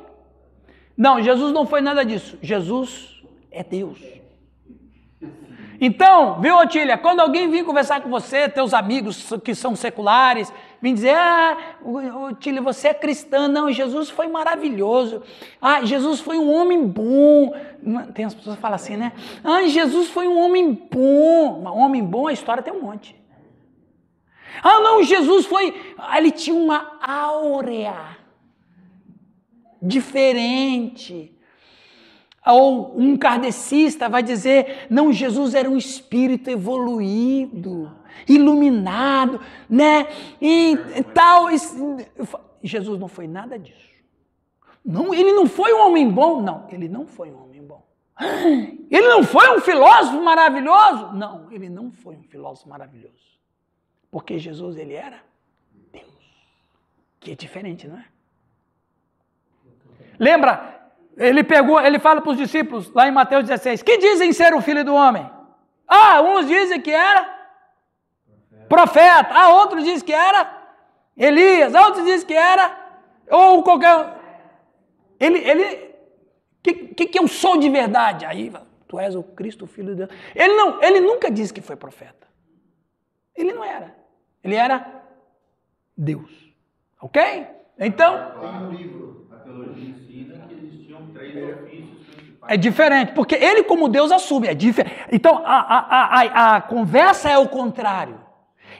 Não, Jesus não foi nada disso. Jesus é Deus. Então, viu, Otília, quando alguém vir conversar com você, teus amigos que são seculares, vêm dizer, Otília, você é cristã. Não, Jesus foi maravilhoso. Jesus foi um homem bom. Tem as pessoas que falam assim, né? Jesus foi um homem bom. Um homem bom, a história tem um monte. Não, Jesus foi... Ele tinha uma áurea diferente. Ou um kardecista vai dizer, não, Jesus era um espírito evoluído, iluminado, né? E tal. Jesus não foi nada disso. Não, ele não foi um homem bom? Não, ele não foi um homem bom. Ele não foi um filósofo maravilhoso? Não, ele não foi um filósofo maravilhoso. Porque Jesus, ele era Deus. Que é diferente, não é? Lembra? Ele fala para os discípulos, lá em Mateus 16, que dizem ser o filho do homem? Uns dizem que era profeta, outros dizem que era Elias, outros dizem que era, ou qualquer... Que eu sou de verdade? Aí, tu és o Cristo, o Filho de Deus. Ele nunca disse que foi profeta. Ele não era. Ele era Deus. Ok? Então... Tem um livro, a teologia ensina que existiam 3 ofícios principais. É diferente, porque ele como Deus assume. Então, a conversa é o contrário.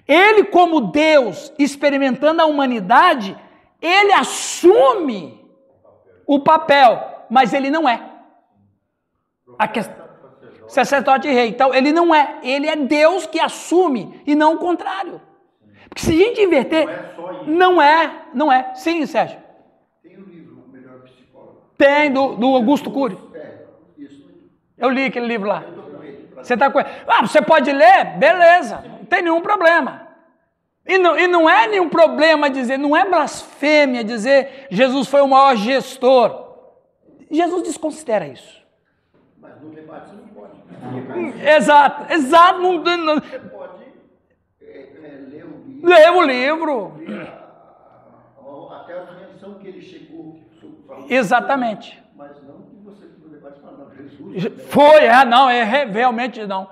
Ele como Deus, experimentando a humanidade, ele assume o papel, mas ele não é. Sacerdote e rei. Então, ele não é. Ele é Deus que assume e não o contrário. Porque se a gente inverter... Não é. Sim, Sérgio. Tem um livro, O Melhor Psicólogo. Tem, do Augusto Cury. Isso. Eu li aquele livro lá. Você está com ele. Você pode ler? Beleza. Não tem nenhum problema. E não é nenhum problema dizer, não é blasfêmia dizer Jesus foi o maior gestor. Jesus desconsidera isso. Mas no debate você não pode. Exato. Você pode ler o livro. Ler o livro. Até a dimensão que ele chegou. Exatamente. Mas não que você no debate fala, não, Jesus. Foi, realmente não.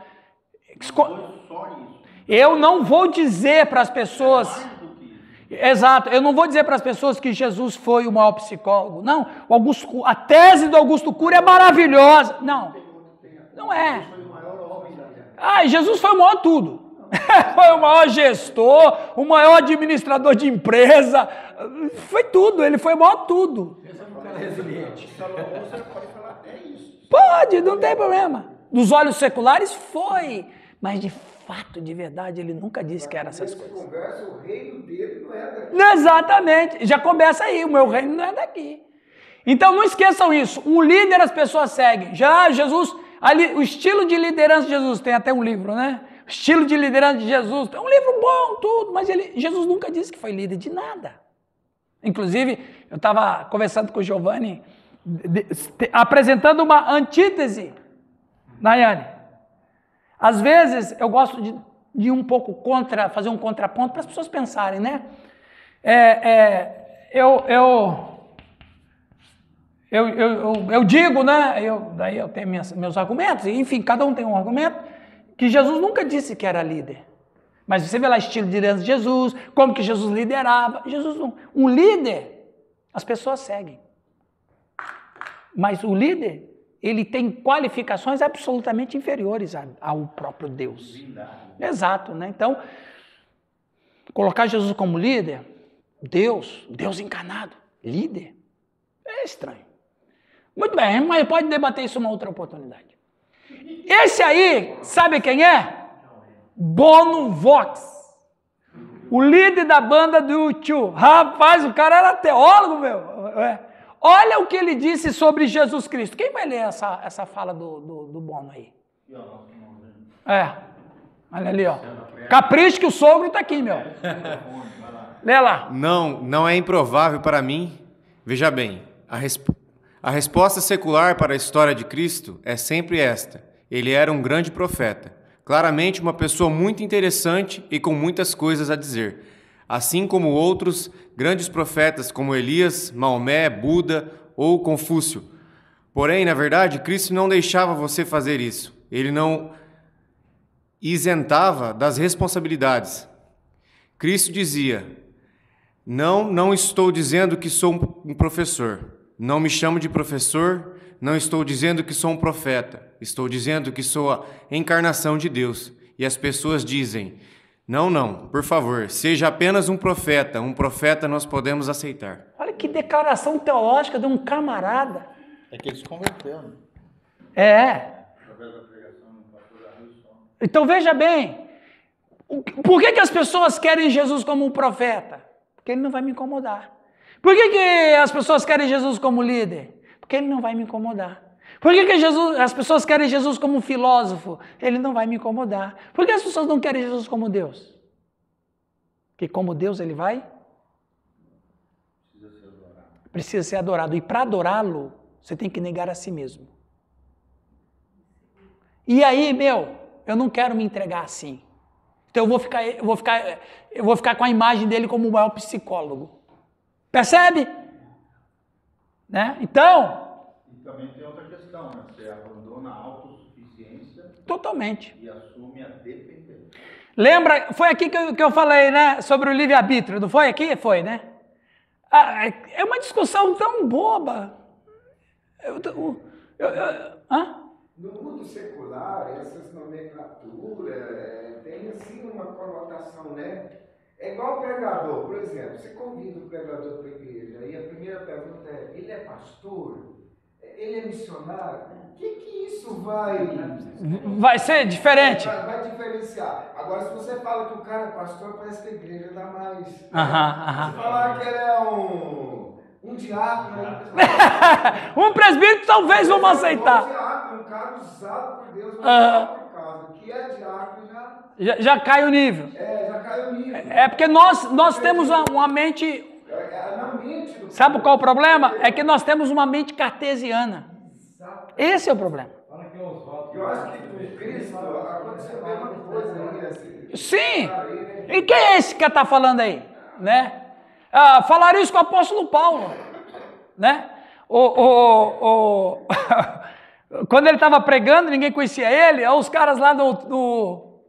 Só isso. Eu não vou dizer para as pessoas... Exato, eu não vou dizer para as pessoas que Jesus foi o maior psicólogo. Não, a tese do Augusto Cury é maravilhosa. Não é. Jesus foi o maior tudo. Foi o maior gestor, o maior administrador de empresa. Foi tudo, ele foi o maior tudo. Pode, não tem problema. Dos olhos seculares foi, mas de fato, de verdade, ele nunca disse que era essas Nessa coisas. conversa, o reino dele não é daqui. Exatamente, já começa aí, o meu reino não é daqui. Então não esqueçam isso, um líder as pessoas seguem. Já Jesus, ali, o estilo de liderança de Jesus, tem até um livro, né? O estilo de liderança de Jesus, é um livro bom, tudo, mas Jesus nunca disse que foi líder de nada. Inclusive, eu estava conversando com o Giovanni, apresentando uma antítese, Nayane. Às vezes, eu gosto de um pouco fazer um contraponto para as pessoas pensarem, né? Eu digo, né? Daí eu tenho meus argumentos, enfim, cada um tem um argumento, que Jesus nunca disse que era líder. Mas você vê lá o estilo de liderança de Jesus, como que Jesus liderava. Um líder, as pessoas seguem. Mas o líder, ele tem qualificações absolutamente inferiores ao próprio Deus. Exato, né? Então, colocar Jesus como líder, Deus encarnado, líder, é estranho. Muito bem, mas pode debater isso numa outra oportunidade. Esse aí, sabe quem é? Bono Vox, o líder da banda do U2. Rapaz, o cara era teólogo, meu. Olha o que ele disse sobre Jesus Cristo. Quem vai ler essa fala do Bono aí? Olha ali, ó. Capricho que o sogro está aqui, meu. Lê lá. Não é improvável para mim. Veja bem, a resposta secular para a história de Cristo é sempre esta. Ele era um grande profeta. Claramente uma pessoa muito interessante e com muitas coisas a dizer. Assim como outros grandes profetas como Elias, Maomé, Buda ou Confúcio. Porém, na verdade, Cristo não deixava você fazer isso. Ele não isentava das responsabilidades. Cristo dizia: não estou dizendo que sou um professor. Não me chamo de professor. Não estou dizendo que sou um profeta. Estou dizendo que sou a encarnação de Deus. E as pessoas dizem: não, por favor, seja apenas um profeta. Um profeta nós podemos aceitar. Olha que declaração teológica de um camarada. É que eles se converteram. Então veja bem, por que as pessoas querem Jesus como um profeta? Porque ele não vai me incomodar. Por que as pessoas querem Jesus como líder? Porque ele não vai me incomodar. Por que as pessoas querem Jesus como um filósofo? Ele não vai me incomodar. Por que as pessoas não querem Jesus como Deus? Porque como Deus ele vai? Precisa ser adorado. E para adorá-lo, você tem que negar a si mesmo. E aí, eu não quero me entregar assim. Então eu vou ficar com a imagem dele como o maior psicólogo. Percebe? Né? Então... E também tem outra questão, né? Você abandona a autossuficiência. Totalmente. E assume a dependência. Lembra, foi aqui que eu falei, né? Sobre o livre-arbítrio, não foi aqui? Foi, né? É uma discussão tão boba. No mundo secular, essas nomenclaturas têm assim uma conotação, né? É igual o pregador, por exemplo. Você convida o pregador para a igreja e a primeira pergunta é: ele é pastor? Ele é missionário? O que isso vai ser diferente? Vai diferenciar. Agora, se você fala que o cara é pastor, parece que a igreja dá mais. Se falar que ele é um diácono, um presbítero, talvez vamos aceitar. Um diácono, um cara usado por Deus, mas por causa. O que é diácono já cai o nível. Já cai o nível. É porque nós temos uma mente... Sabe qual é o problema? É que nós temos uma mente cartesiana. Esse é o problema. Eu acho que com Cristo aconteceu a mesma coisa. Sim. E quem é esse que está falando aí? Né? Falaram isso com o apóstolo Paulo. Né? Quando ele estava pregando, ninguém conhecia ele. Os caras lá no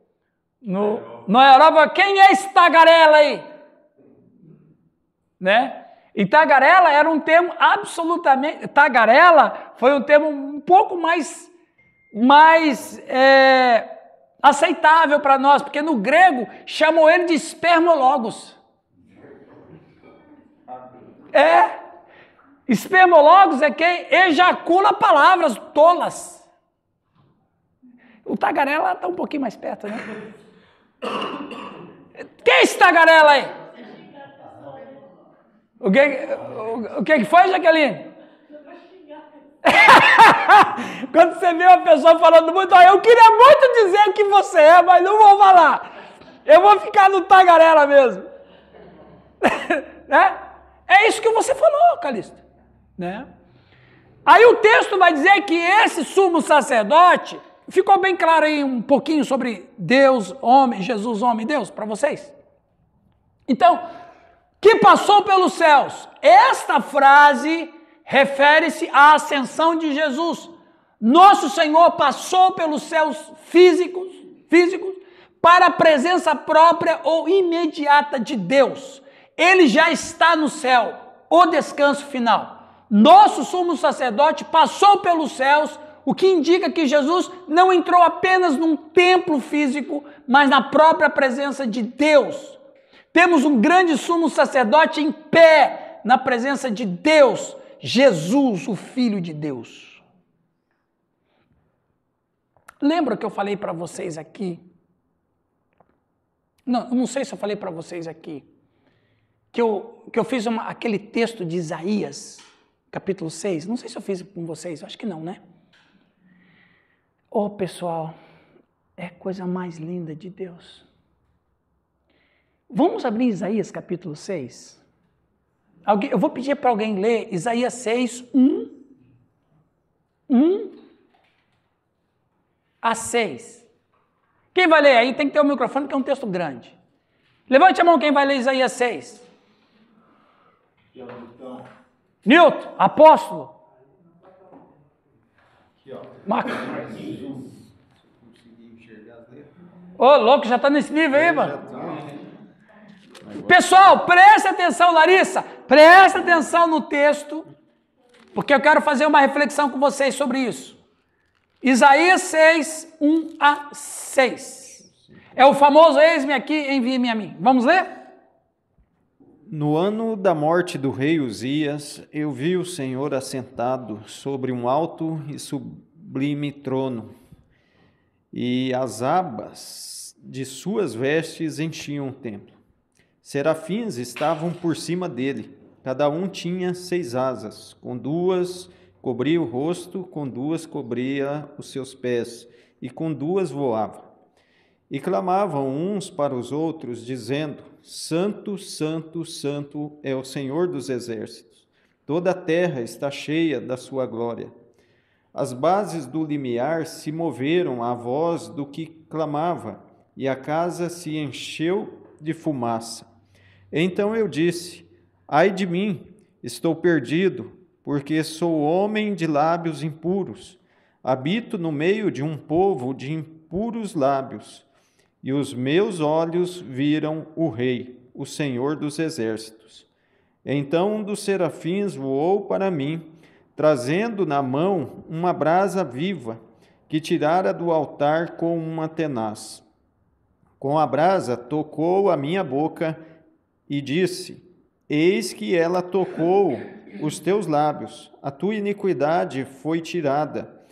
Europa, quem é esse tagarela aí? Né? E tagarela era um termo absolutamente... Tagarela foi um termo um pouco mais aceitável para nós, porque no grego chamou ele de espermologos. Espermologos é quem ejacula palavras tolas. O tagarela está um pouquinho mais perto, né? Quem é esse tagarela aí? O que foi, Jaqueline? Quando você vê uma pessoa falando muito, eu queria muito dizer o que você é, mas não vou falar. Eu vou ficar no tagarela mesmo. Né? É isso que você falou, Calixto. Né? Aí o texto vai dizer que esse sumo sacerdote, ficou bem claro aí um pouquinho sobre Deus, homem, Jesus, homem e Deus, para vocês? Então, que passou pelos céus. Esta frase refere-se à ascensão de Jesus. Nosso Senhor passou pelos céus físicos, para a presença própria ou imediata de Deus. Ele já está no céu, o descanso final. Nosso sumo sacerdote passou pelos céus, o que indica que Jesus não entrou apenas num templo físico, mas na própria presença de Deus. Temos um grande sumo sacerdote em pé, na presença de Deus, Jesus, o Filho de Deus. Lembra que eu falei para vocês aqui? Não sei se eu falei para vocês aqui, que eu fiz aquele texto de Isaías, capítulo 6. Não sei se eu fiz com vocês, acho que não, né? Oh, pessoal, é a coisa mais linda de Deus. Vamos abrir Isaías capítulo 6? Eu vou pedir para alguém ler Isaías 6, 1 a 6. Quem vai ler aí tem que ter o microfone, que é um texto grande. Levante a mão quem vai ler Isaías 6. Newton, apóstolo. Marcos. Ô, louco, já está nesse nível aí, mano. Pessoal, presta atenção, Larissa. Presta atenção no texto, porque eu quero fazer uma reflexão com vocês sobre isso. Isaías 6, 1 a 6. É o famoso eis-me aqui, envie-me a mim. Vamos ler? No ano da morte do rei Uzias, eu vi o Senhor assentado sobre um alto e sublime trono, e as abas de suas vestes enchiam o templo. Serafins estavam por cima dele, cada um tinha 6 asas, com 2 cobria o rosto, com 2 cobria os seus pés, e com 2 voava. E clamavam uns para os outros, dizendo: Santo, Santo, Santo é o Senhor dos exércitos. Toda a terra está cheia da sua glória. As bases do limiar se moveram à voz do que clamava, e a casa se encheu de fumaça. Então eu disse: Ai de mim, estou perdido, porque sou homem de lábios impuros. Habito no meio de um povo de impuros lábios. E os meus olhos viram o Rei, o Senhor dos exércitos. Então um dos serafins voou para mim, trazendo na mão uma brasa viva, que tirara do altar com uma tenaz. Com a brasa tocou a minha boca e disse: Eis que ela tocou os teus lábios, a tua iniquidade foi tirada,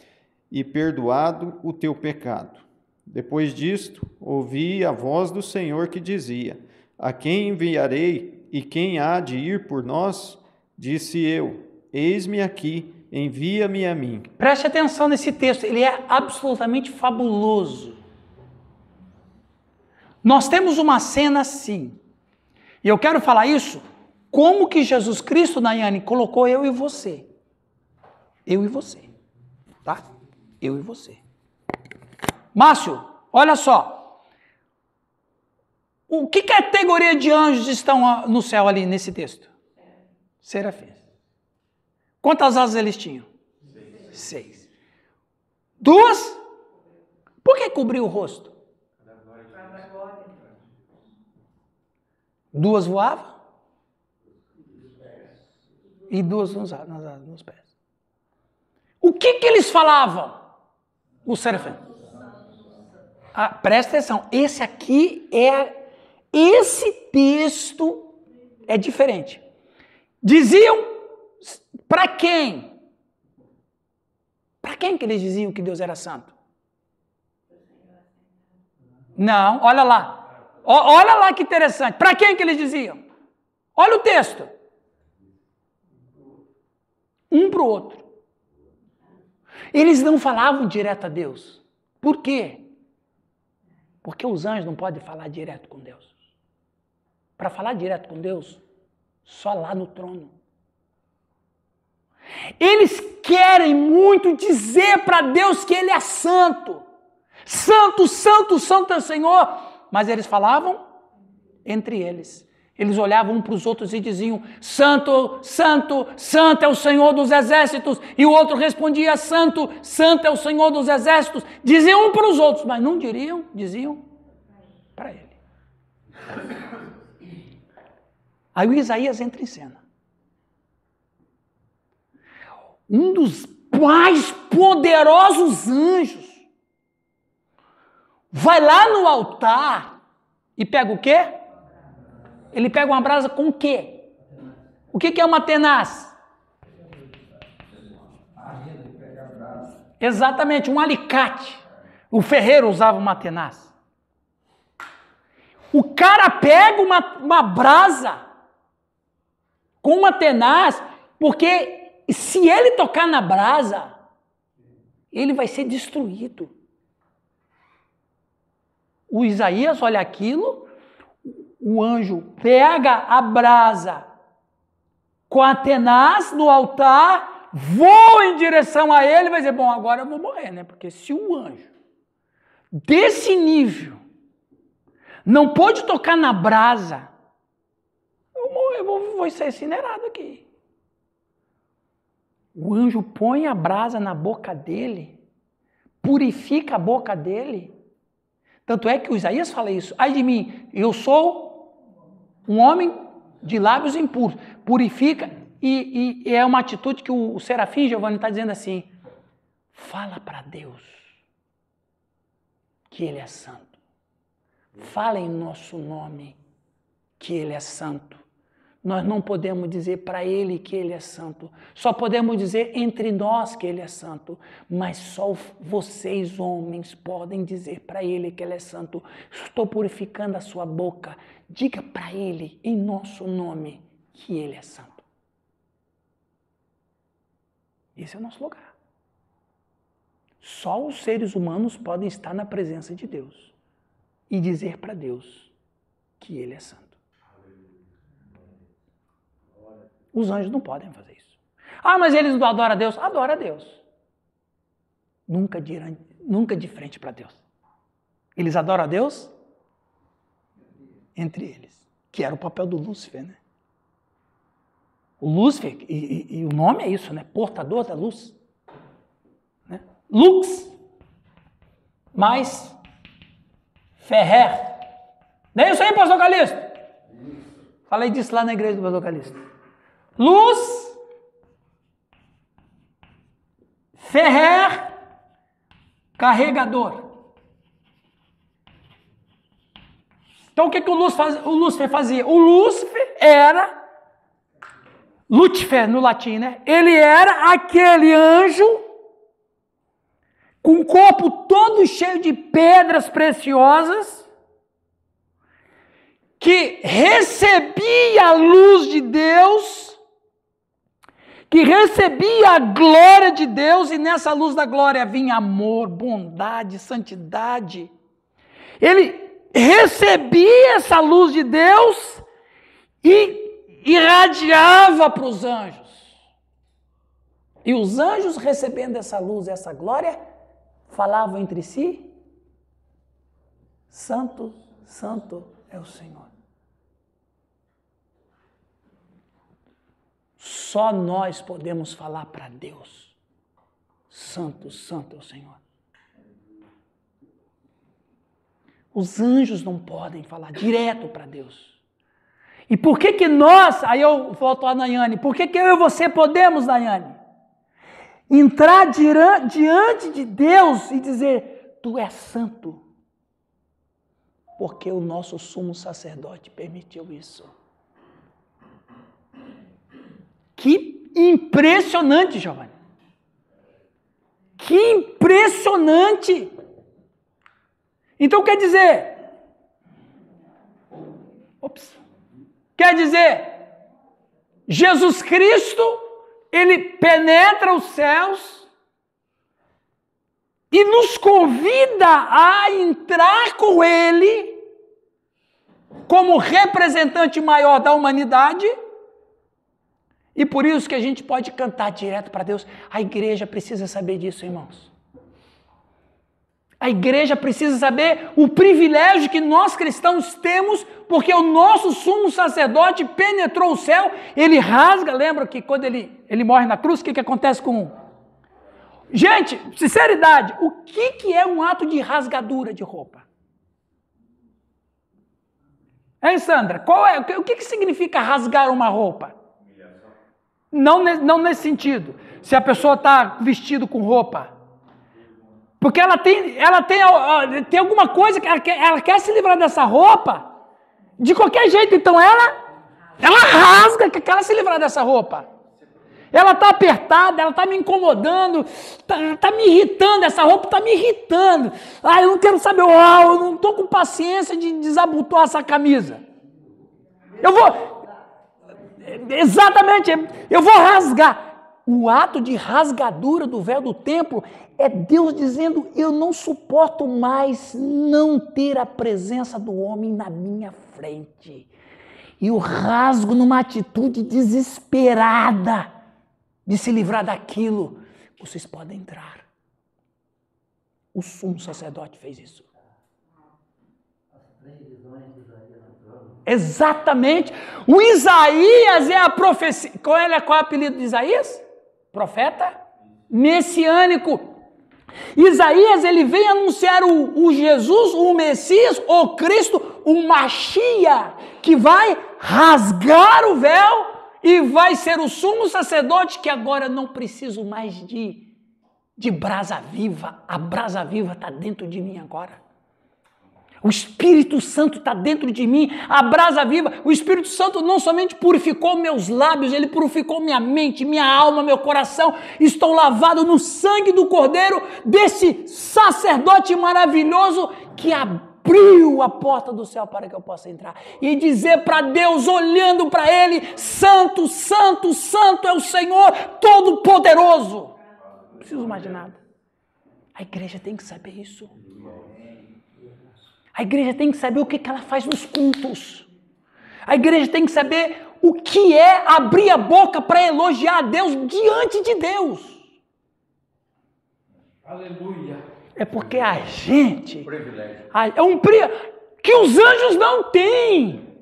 e perdoado o teu pecado. Depois disto, ouvi a voz do Senhor que dizia: A quem enviarei e quem há de ir por nós? Disse eu: Eis-me aqui, envia-me a mim. Preste atenção nesse texto, ele é absolutamente fabuloso. Nós temos uma cena assim, e eu quero falar isso, como que Jesus Cristo, Nayane, colocou eu e você. Eu e você, tá? Eu e você. Márcio, olha só. Que categoria de anjos estão no céu ali nesse texto? Serafins. Quantas asas eles tinham? 6. 2? Por que cobriu o rosto? 2 voavam? E 2 nos pés. O que eles falavam? O serafim. Presta atenção, esse texto é diferente. Diziam para quem? Para quem que eles diziam que Deus era santo? Não, olha lá. Olha lá que interessante. Para quem que eles diziam? Olha o texto. Um para o outro. Eles não falavam direto a Deus. Por quê? Porque os anjos não podem falar direto com Deus. Para falar direto com Deus, só lá no trono. Eles querem muito dizer para Deus que Ele é santo. Santo, santo, santo é o Senhor. Mas eles falavam entre eles. Eles olhavam um para os outros e diziam: santo, santo, santo é o Senhor dos exércitos. E o outro respondia: santo, santo é o Senhor dos exércitos. Diziam um para os outros, mas não diziam para ele. Aí o Isaías entra em cena. Um dos mais poderosos anjos vai lá no altar e pega o quê? Ele pega uma brasa com o quê? O que é uma tenaz? Exatamente, um alicate. O ferreiro usava uma tenaz. O cara pega uma brasa com uma tenaz, porque se ele tocar na brasa, ele vai ser destruído. O Isaías olha aquilo, o anjo pega a brasa com a tenaz no altar, voa em direção a ele e vai dizer: bom, agora eu vou morrer, né? Porque se o anjo desse nível não pôde tocar na brasa, eu vou ser incinerado aqui. O anjo põe a brasa na boca dele, purifica a boca dele. Tanto é que o Isaías fala isso: ai de mim, eu sou um homem de lábios impuros. Purifica, e é uma atitude que o serafim Giovanni está dizendo assim: fala para Deus que Ele é santo. Fala em nosso nome que Ele é santo. Nós não podemos dizer para Ele que Ele é santo. Só podemos dizer entre nós que Ele é santo. Mas só vocês, homens, podem dizer para Ele que Ele é santo. Estou purificando a sua boca. Diga para Ele, em nosso nome, que Ele é santo. Esse é o nosso lugar. Só os seres humanos podem estar na presença de Deus e dizer para Deus que Ele é santo. Os anjos não podem fazer isso. Ah, mas eles não adoram a Deus? Adora a Deus. Nunca de frente para Deus. Eles adoram a Deus entre eles, que era o papel do Lúcifer, né? O Lúcifer, e o nome é isso, né? Portador da luz. Né? Lux, mais Ferrer. Nem isso aí, pastor Calixto? Falei disso lá na igreja do pastor Calixto. Luz, Ferrer, carregador. Então o que o Lúcifer fazia? O Lúcifer era, Lúcifer no latim, né? Ele era aquele anjo com o corpo todo cheio de pedras preciosas, que recebia a luz de Deus, que recebia a glória de Deus, e nessa luz da glória vinha amor, bondade, santidade. Ele recebia essa luz de Deus e irradiava para os anjos. E os anjos, recebendo essa luz, essa glória, falavam entre si: santo, santo é o Senhor. Só nós podemos falar para Deus: santo, santo é o Senhor. Os anjos não podem falar direto para Deus. E por que nós, aí eu volto a Nayane, por que eu e você podemos, Nayane, entrar diante de Deus e dizer: tu és santo? Porque o nosso sumo sacerdote permitiu isso. Que impressionante, Giovanni. Que impressionante. Então quer dizer, Quer dizer, Jesus Cristo, ele penetra os céus e nos convida a entrar com ele como representante maior da humanidade. E por isso que a gente pode cantar direto para Deus. A igreja precisa saber disso, irmãos. A igreja precisa saber o privilégio que nós cristãos temos, porque o nosso sumo sacerdote penetrou o céu, ele rasga, lembra que quando ele morre na cruz, o que acontece com... Gente, sinceridade, o que é um ato de rasgadura de roupa? Hein, Sandra? O que significa rasgar uma roupa? Não nesse sentido. Se a pessoa está vestida com roupa. Porque ela tem alguma coisa que ela quer se livrar dessa roupa de qualquer jeito. Então ela rasga, que quer se livrar dessa roupa. Ela está apertada, ela está me incomodando, está me irritando, essa roupa está me irritando. Eu não quero saber, eu não estou com paciência de desabotoar essa camisa. Exatamente, eu vou rasgar. O ato de rasgadura do véu do templo é Deus dizendo, eu não suporto mais não ter a presença do homem na minha frente. E o rasgo numa atitude desesperada de se livrar daquilo. Vocês podem entrar. O sumo sacerdote fez isso. Exatamente. O Isaías é a profecia. Qual é o apelido de Isaías? Profeta messiânico. Isaías, ele vem anunciar o Jesus, o Messias, o Cristo, o Machia, que vai rasgar o véu e vai ser o sumo sacerdote, que agora não preciso mais de brasa viva. A brasa viva está dentro de mim agora. O Espírito Santo está dentro de mim, a brasa viva. O Espírito Santo não somente purificou meus lábios, ele purificou minha mente, minha alma, meu coração. Estou lavado no sangue do Cordeiro, desse sacerdote maravilhoso que abriu a porta do céu para que eu possa entrar. E dizer para Deus, olhando para ele, santo, santo, santo é o Senhor Todo-Poderoso. Não preciso mais de nada. A igreja tem que saber isso. A igreja tem que saber o que ela faz nos cultos. A igreja tem que saber o que é abrir a boca para elogiar a Deus diante de Deus. Aleluia. É porque a gente... É um privilégio que os anjos não têm.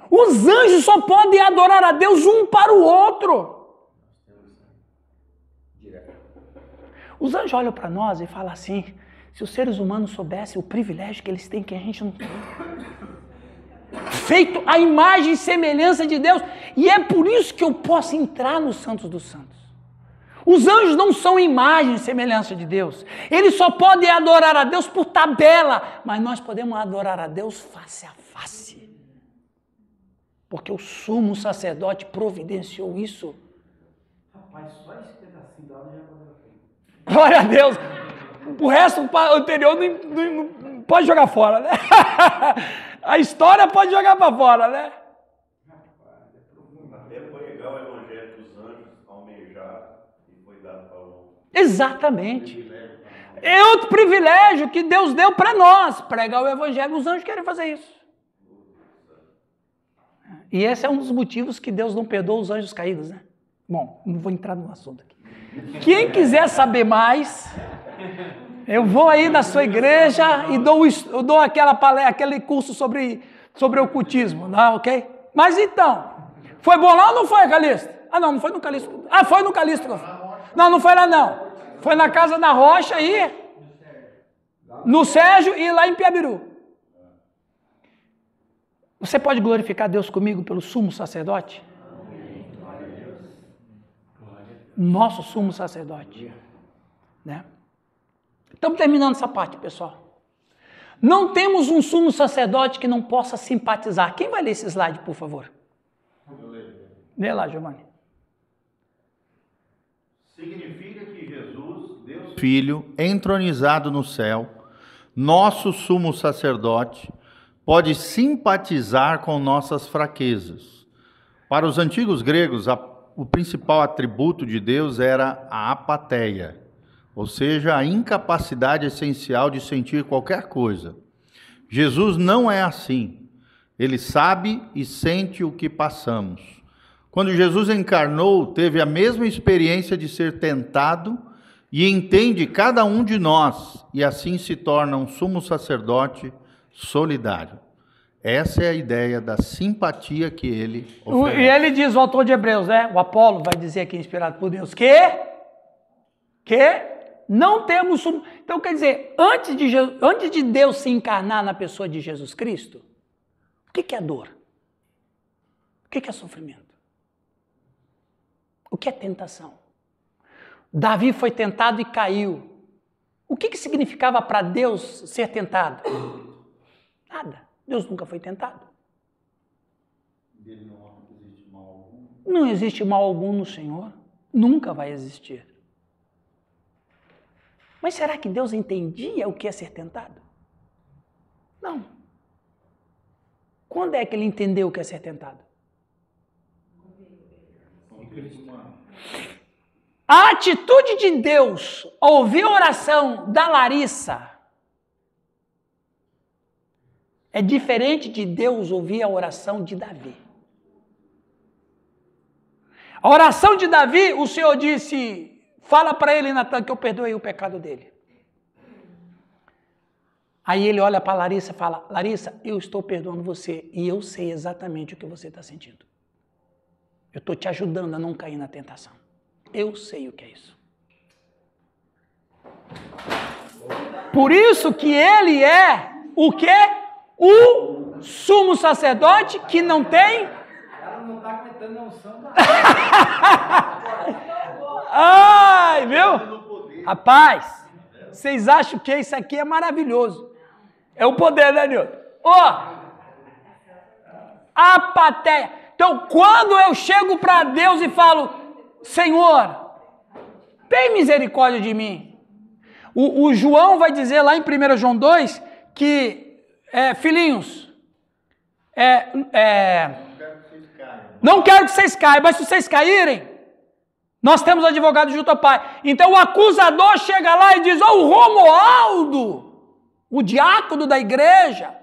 Os anjos só podem adorar a Deus um para o outro. Os anjos olham para nós e falam assim... Se os seres humanos soubessem o privilégio que eles têm, que a gente não tem. Feito a imagem e semelhança de Deus. E é por isso que eu posso entrar nos Santos dos Santos. Os anjos não são imagem e semelhança de Deus. Eles só podem adorar a Deus por tabela. Mas nós podemos adorar a Deus face a face. Porque o sumo sacerdote providenciou isso. Rapaz, só esse pedacinho da aula já valeu a pena. Glória a Deus. O resto anterior não pode jogar fora, né? A história pode jogar para fora, né? Até foi legal o evangelho dos anjos almejar e foi dado para o... Exatamente. É outro privilégio que Deus deu para nós, pregar o evangelho. Os anjos querem fazer isso. E esse é um dos motivos que Deus não perdoa os anjos caídos, né? Bom, não vou entrar no assunto aqui. Quem quiser saber mais... Eu vou aí na sua igreja e dou aquele curso sobre ocultismo, não, ok? Mas então, foi bom lá ou não foi, Calixto? Não foi no Calixto. Foi no Calixto. Não foi lá não. Foi na Casa da Rocha aí, no Sérgio e lá em Piabiru. Você pode glorificar Deus comigo pelo sumo sacerdote? Nosso sumo sacerdote, né? Estamos terminando essa parte, pessoal. Não temos um sumo sacerdote que não possa simpatizar. Quem vai ler esse slide, por favor? Lê lá, Giovanni. Significa que Jesus, Deus Filho, entronizado no céu, nosso sumo sacerdote, pode simpatizar com nossas fraquezas. Para os antigos gregos, o principal atributo de Deus era a apatheia, ou seja, a incapacidade essencial de sentir qualquer coisa. Jesus não é assim. Ele sabe e sente o que passamos. Quando Jesus encarnou, teve a mesma experiência de ser tentado e entende cada um de nós, e assim se torna um sumo sacerdote solidário. Essa é a ideia da simpatia que ele oferece. E ele diz, o autor de Hebreus, né? O Apolo vai dizer aqui, inspirado por Deus, que não temos... Então, quer dizer, antes de Deus se encarnar na pessoa de Jesus Cristo, o que é dor? O que é sofrimento? O que é tentação? Davi foi tentado e caiu. O que significava para Deus ser tentado? Nada. Deus nunca foi tentado. Não existe mal algum no Senhor. Nunca vai existir. Mas será que Deus entendia o que é ser tentado? Não. Quando é que ele entendeu o que é ser tentado? A atitude de Deus ao ouvir a oração da Larissa é diferente de Deus ouvir a oração de Davi. A oração de Davi, o Senhor disse, fala para ele, Natan, que eu perdoei o pecado dele. Aí ele olha para Larissa e fala, Larissa, eu estou perdoando você e eu sei exatamente o que você está sentindo. Eu estou te ajudando a não cair na tentação. Eu sei o que é isso. Por isso que ele é o quê? O sumo sacerdote que não tem... Ela não está aguentando não samba. Ai, viu? Rapaz, vocês acham que isso aqui é maravilhoso. É o poder, né, Nilton? Ó, apatheia. Então, quando eu chego para Deus e falo, Senhor, tem misericórdia de mim. O João vai dizer lá em 1 João 2 que, filhinhos, não quero que vocês caiam, mas se vocês caírem, nós temos advogado junto ao Pai. Então o acusador chega lá e diz, o Romualdo, o diácono da igreja,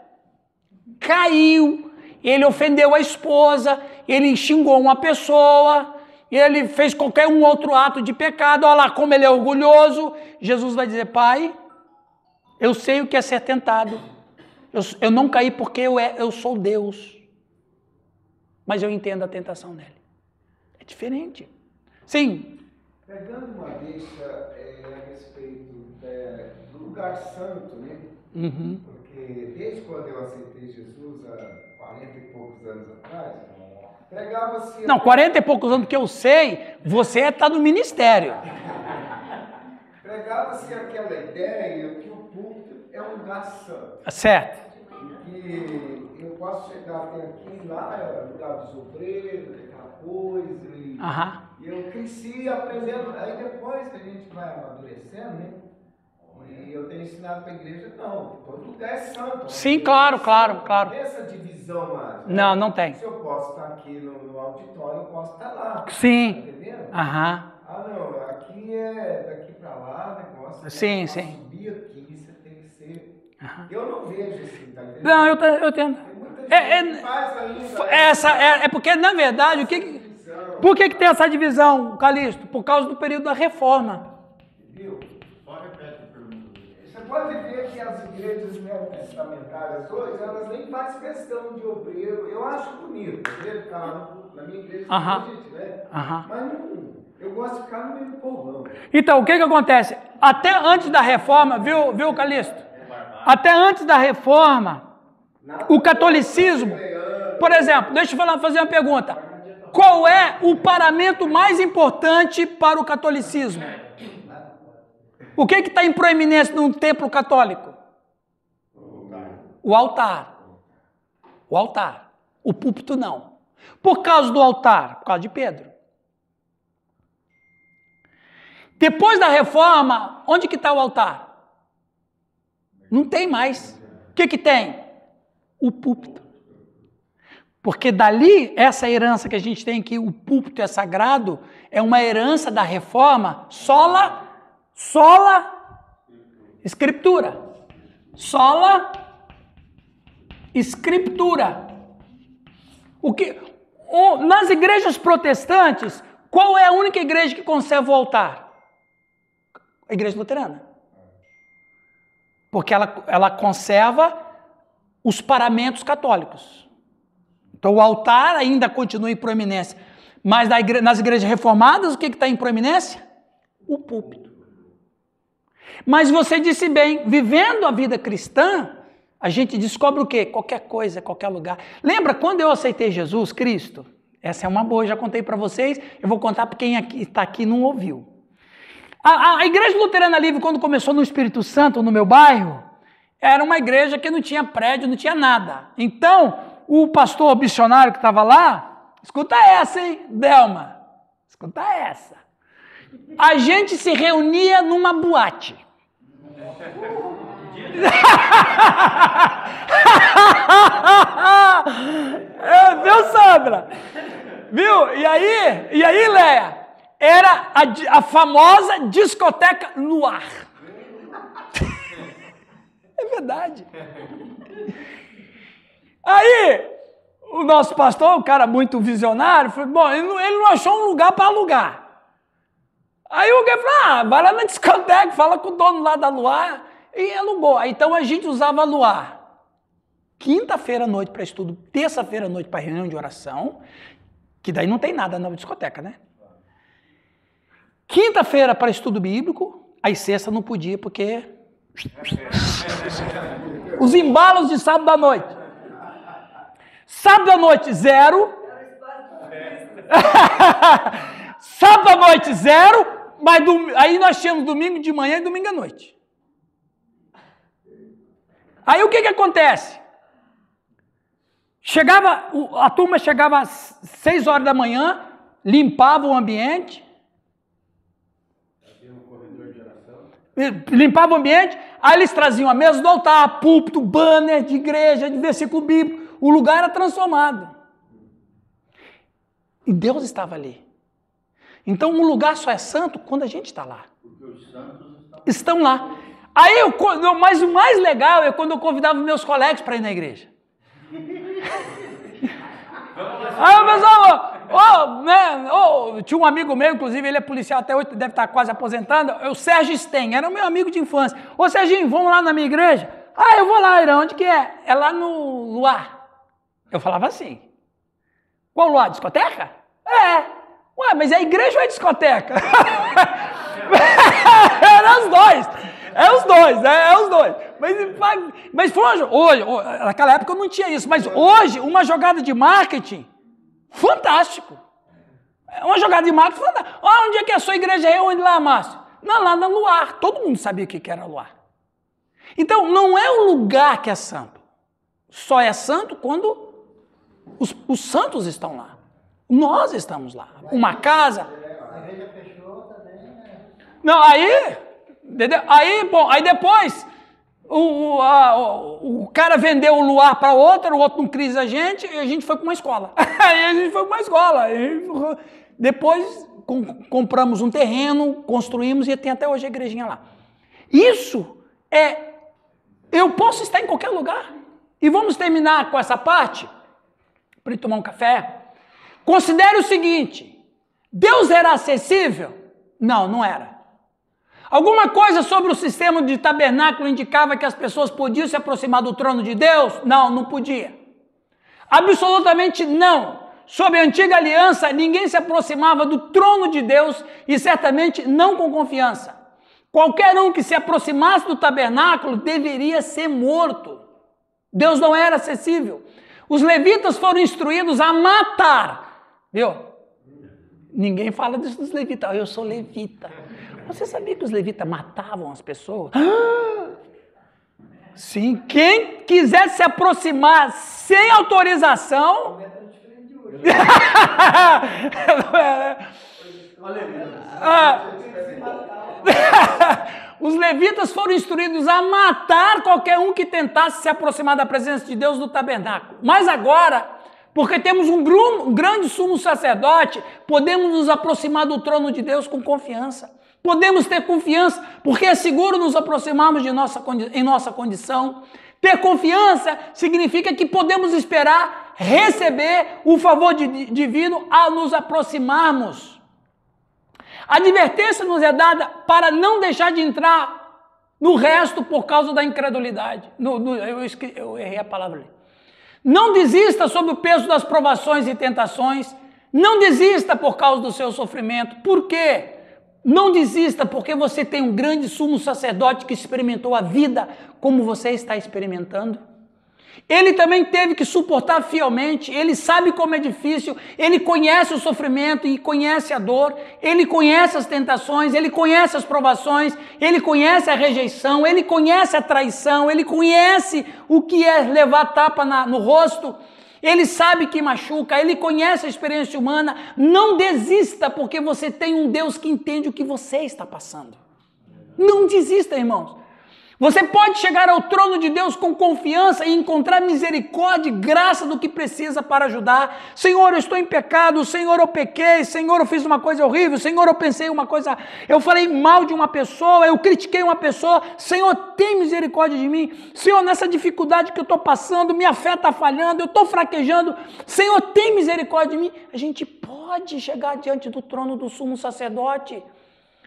caiu, ele ofendeu a esposa, ele xingou uma pessoa, ele fez qualquer um outro ato de pecado, olha lá como ele é orgulhoso. Jesus vai dizer, Pai, eu sei o que é ser tentado, eu não caí porque eu sou Deus, mas eu entendo a tentação dele. É diferente. Sim. Pegando uma deixa a respeito do lugar santo, né? Uhum. Porque desde quando eu aceitei Jesus, há 40 e poucos anos atrás, pregava-se... Não, 40 e poucos anos que eu sei, você está no ministério. Pregava-se aquela ideia que o púlpito é um lugar santo. Certo. E eu posso chegar até aqui, lá é lugar dos obreiros, aquela coisa, e eu cresci aprendendo. Aí depois que a gente vai amadurecendo, né? E eu tenho ensinado para a igreja, não, todo lugar é santo. Sim, claro. Não tem essa divisão mais. Né? Não tem. Se eu posso estar aqui no auditório, eu posso estar lá. Sim. Tá entendendo? Não, aqui é daqui para lá, negócio. Sim. Subir aqui, você tem que ser... Eu não vejo assim, tá entendendo? Não, eu entendo. Tem muita gente que faz ainda... É porque, na verdade, por que tem essa divisão, Calixto? Por causa do período da reforma. Viu? Você pode ver que as igrejas neotestamentárias hoje, elas nem fazem questão de obreiro. Eu acho bonito, obreiro ficar na minha igreja, né? Mas não, eu gosto de ficar no meio do povão. Então, o que acontece? Até antes da reforma, viu, Calixto? Até antes da reforma, o catolicismo... Por exemplo, deixa eu fazer uma pergunta. Qual é o paramento mais importante para o catolicismo? O que está em proeminência num templo católico? O altar. O altar. O púlpito não. Por causa do altar? Por causa de Pedro. Depois da reforma, onde que está o altar? Não tem mais. O que tem? O púlpito. Porque dali, essa herança que a gente tem, que o púlpito é sagrado, é uma herança da reforma, sola, escritura. Sola, escritura. Nas igrejas protestantes, qual é a única igreja que conserva o altar? A igreja luterana. Porque ela conserva os paramentos católicos. Então o altar ainda continua em proeminência. Mas nas igrejas reformadas, o que está em proeminência? O púlpito. Mas você disse bem, vivendo a vida cristã, a gente descobre o quê? Qualquer coisa, qualquer lugar. Lembra quando eu aceitei Jesus Cristo? Essa é uma boa, já contei para vocês, eu vou contar para quem está aqui e não ouviu. A Igreja Luterana Livre, quando começou no Espírito Santo, no meu bairro, era uma igreja que não tinha prédio, não tinha nada. Então, o pastor missionário que estava lá, escuta essa, hein, Delma? Escuta essa. A gente se reunia numa boate. Viu, Sandra? Viu? E aí, Léa? Era a famosa discoteca Luar. É verdade. Aí, o nosso pastor, um cara muito visionário, falou, bom, ele não achou um lugar para alugar. Aí o cara falou, vai lá na discoteca, fala com o dono lá da Luar, e alugou. Então a gente usava a Luar. Quinta-feira à noite para estudo, terça-feira à noite para reunião de oração, que daí não tem nada na discoteca, né? Quinta-feira para estudo bíblico, aí sexta não podia, porque os embalos de sábado à noite. Sábado à noite, 0. Sábado à noite, 0, mas aí nós tínhamos domingo de manhã e domingo à noite. Aí o que acontece? A turma chegava às 6 horas da manhã, limpava o ambiente, aí eles traziam a mesa do altar, púlpito, banner de igreja, de versículo bíblico, o lugar era transformado. E Deus estava ali. Então um lugar só é santo quando a gente está lá. Porque os santos estão lá. Aí, mas o mais legal é quando eu convidava meus colegas para ir na igreja. Aí o pessoal, tinha um amigo meu, inclusive ele é policial até hoje, deve estar quase aposentando, o Sérgio Sten, era meu amigo de infância. Ô Serginho, vamos lá na minha igreja? Ah, eu vou lá, Irã, onde que é? É lá no Luar. Eu falava assim, qual Luar? Discoteca? É. Ué, mas é igreja ou é discoteca? Era os dois. É os dois. Mas hoje, naquela época eu não tinha isso, mas hoje, uma jogada de marketing, fantástico. Uma jogada de marketing fantástica. Onde é que a sua igreja é? Onde lá, Márcio? Não, lá no Luar. Todo mundo sabia o que era Luar. Então, não é o lugar que é santo. Só é santo quando os santos estão lá. Nós estamos lá. Uma casa. A igreja fechou também, né? Não, entendeu? Aí depois o cara vendeu o Luar para outro, o outro não quis a gente, e a gente foi para uma escola. Depois compramos um terreno, construímos e tem até hoje a igrejinha lá. Isso eu posso estar em qualquer lugar. E vamos terminar com essa parte, para ir tomar um café. Considere o seguinte, Deus era acessível? Não, não era. Alguma coisa sobre o sistema de tabernáculo indicava que as pessoas podiam se aproximar do trono de Deus? Não, não podia. Absolutamente não. Sob a antiga aliança, ninguém se aproximava do trono de Deus e certamente não com confiança. Qualquer um que se aproximasse do tabernáculo deveria ser morto. Deus não era acessível. Os levitas foram instruídos a matar. Viu? Ninguém fala disso dos levitas. Eu sou levita. Você sabia que os levitas matavam as pessoas? Sim, quem quisesse se aproximar sem autorização... Os levitas foram instruídos a matar qualquer um que tentasse se aproximar da presença de Deus no tabernáculo. Mas agora, porque temos um grande sumo sacerdote, podemos nos aproximar do trono de Deus com confiança. Podemos ter confiança, porque é seguro nos aproximarmos em nossa condição. Ter confiança significa que podemos esperar receber o favor divino ao nos aproximarmos. A advertência nos é dada para não deixar de entrar no resto por causa da incredulidade. Eu errei a palavra ali. Não desista sob o peso das provações e tentações. Não desista por causa do seu sofrimento. Por quê? Não desista porque você tem um grande sumo sacerdote que experimentou a vida como você está experimentando. Ele também teve que suportar fielmente, ele sabe como é difícil, ele conhece o sofrimento e conhece a dor, ele conhece as tentações, ele conhece as provações, ele conhece a rejeição, ele conhece a traição, ele conhece o que é levar tapa no rosto, ele sabe que machuca, ele conhece a experiência humana. Não desista porque você tem um Deus que entende o que você está passando. Não desista, irmãos. Você pode chegar ao trono de Deus com confiança e encontrar misericórdia e graça do que precisa para ajudar. Senhor, eu estou em pecado. Senhor, eu pequei. Senhor, eu fiz uma coisa horrível. Senhor, eu pensei uma coisa... Eu falei mal de uma pessoa. Eu critiquei uma pessoa. Senhor, tem misericórdia de mim. Senhor, nessa dificuldade que eu estou passando, minha fé está falhando, eu estou fraquejando. Senhor, tem misericórdia de mim. A gente pode chegar diante do trono do sumo sacerdote.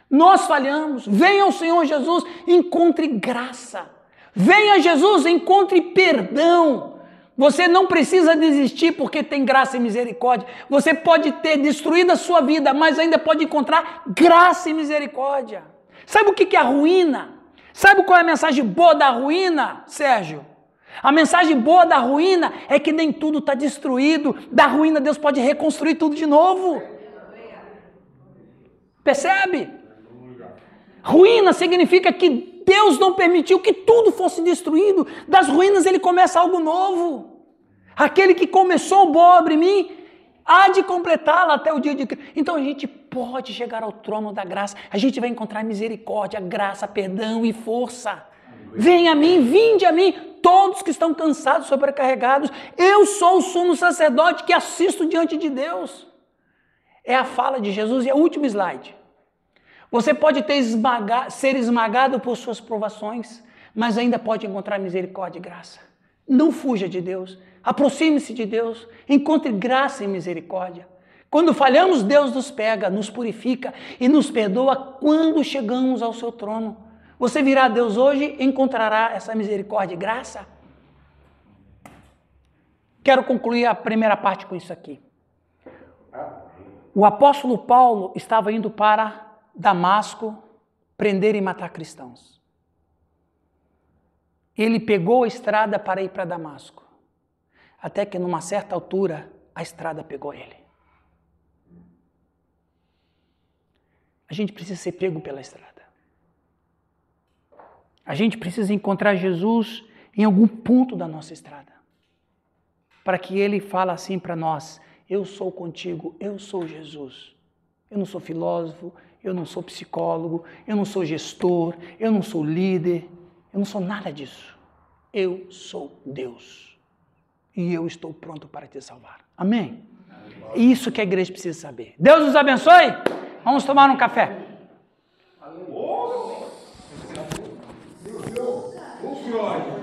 Nós falhamos, venha ao Senhor Jesus, encontre graça, venha Jesus, encontre perdão. Você não precisa desistir porque tem graça e misericórdia. Você pode ter destruído a sua vida, mas ainda pode encontrar graça e misericórdia. Sabe o que é a ruína? Sabe qual é a mensagem boa da ruína, Sérgio? A mensagem boa da ruína é que nem tudo está destruído. Da ruína Deus pode reconstruir tudo de novo. Percebe? Ruína significa que Deus não permitiu que tudo fosse destruído. Das ruínas ele começa algo novo. Aquele que começou boa obra em mim, há de completá-la até o dia de Cristo. Então a gente pode chegar ao trono da graça. A gente vai encontrar misericórdia, graça, perdão e força. Venha a mim, vinde a mim, todos que estão cansados, sobrecarregados. Eu sou o sumo sacerdote que assisto diante de Deus. É a fala de Jesus e é o último slide. Você pode ser esmagado por suas provações, mas ainda pode encontrar misericórdia e graça. Não fuja de Deus, aproxime-se de Deus, encontre graça e misericórdia. Quando falhamos, Deus nos pega, nos purifica e nos perdoa quando chegamos ao seu trono. Você virá a Deus hoje e encontrará essa misericórdia e graça. Quero concluir a primeira parte com isso aqui. O apóstolo Paulo estava indo para Damasco prender e matar cristãos. Ele pegou a estrada para ir para Damasco, até que numa certa altura a estrada pegou ele. A gente precisa ser pego pela estrada. A gente precisa encontrar Jesus em algum ponto da nossa estrada, para que ele fale assim para nós: eu sou contigo, eu sou Jesus. Eu não sou filósofo, eu não sou psicólogo, eu não sou gestor, eu não sou líder, eu não sou nada disso. Eu sou Deus e eu estou pronto para te salvar. Amém? Isso que a igreja precisa saber. Deus nos abençoe. Vamos tomar um café. Glória.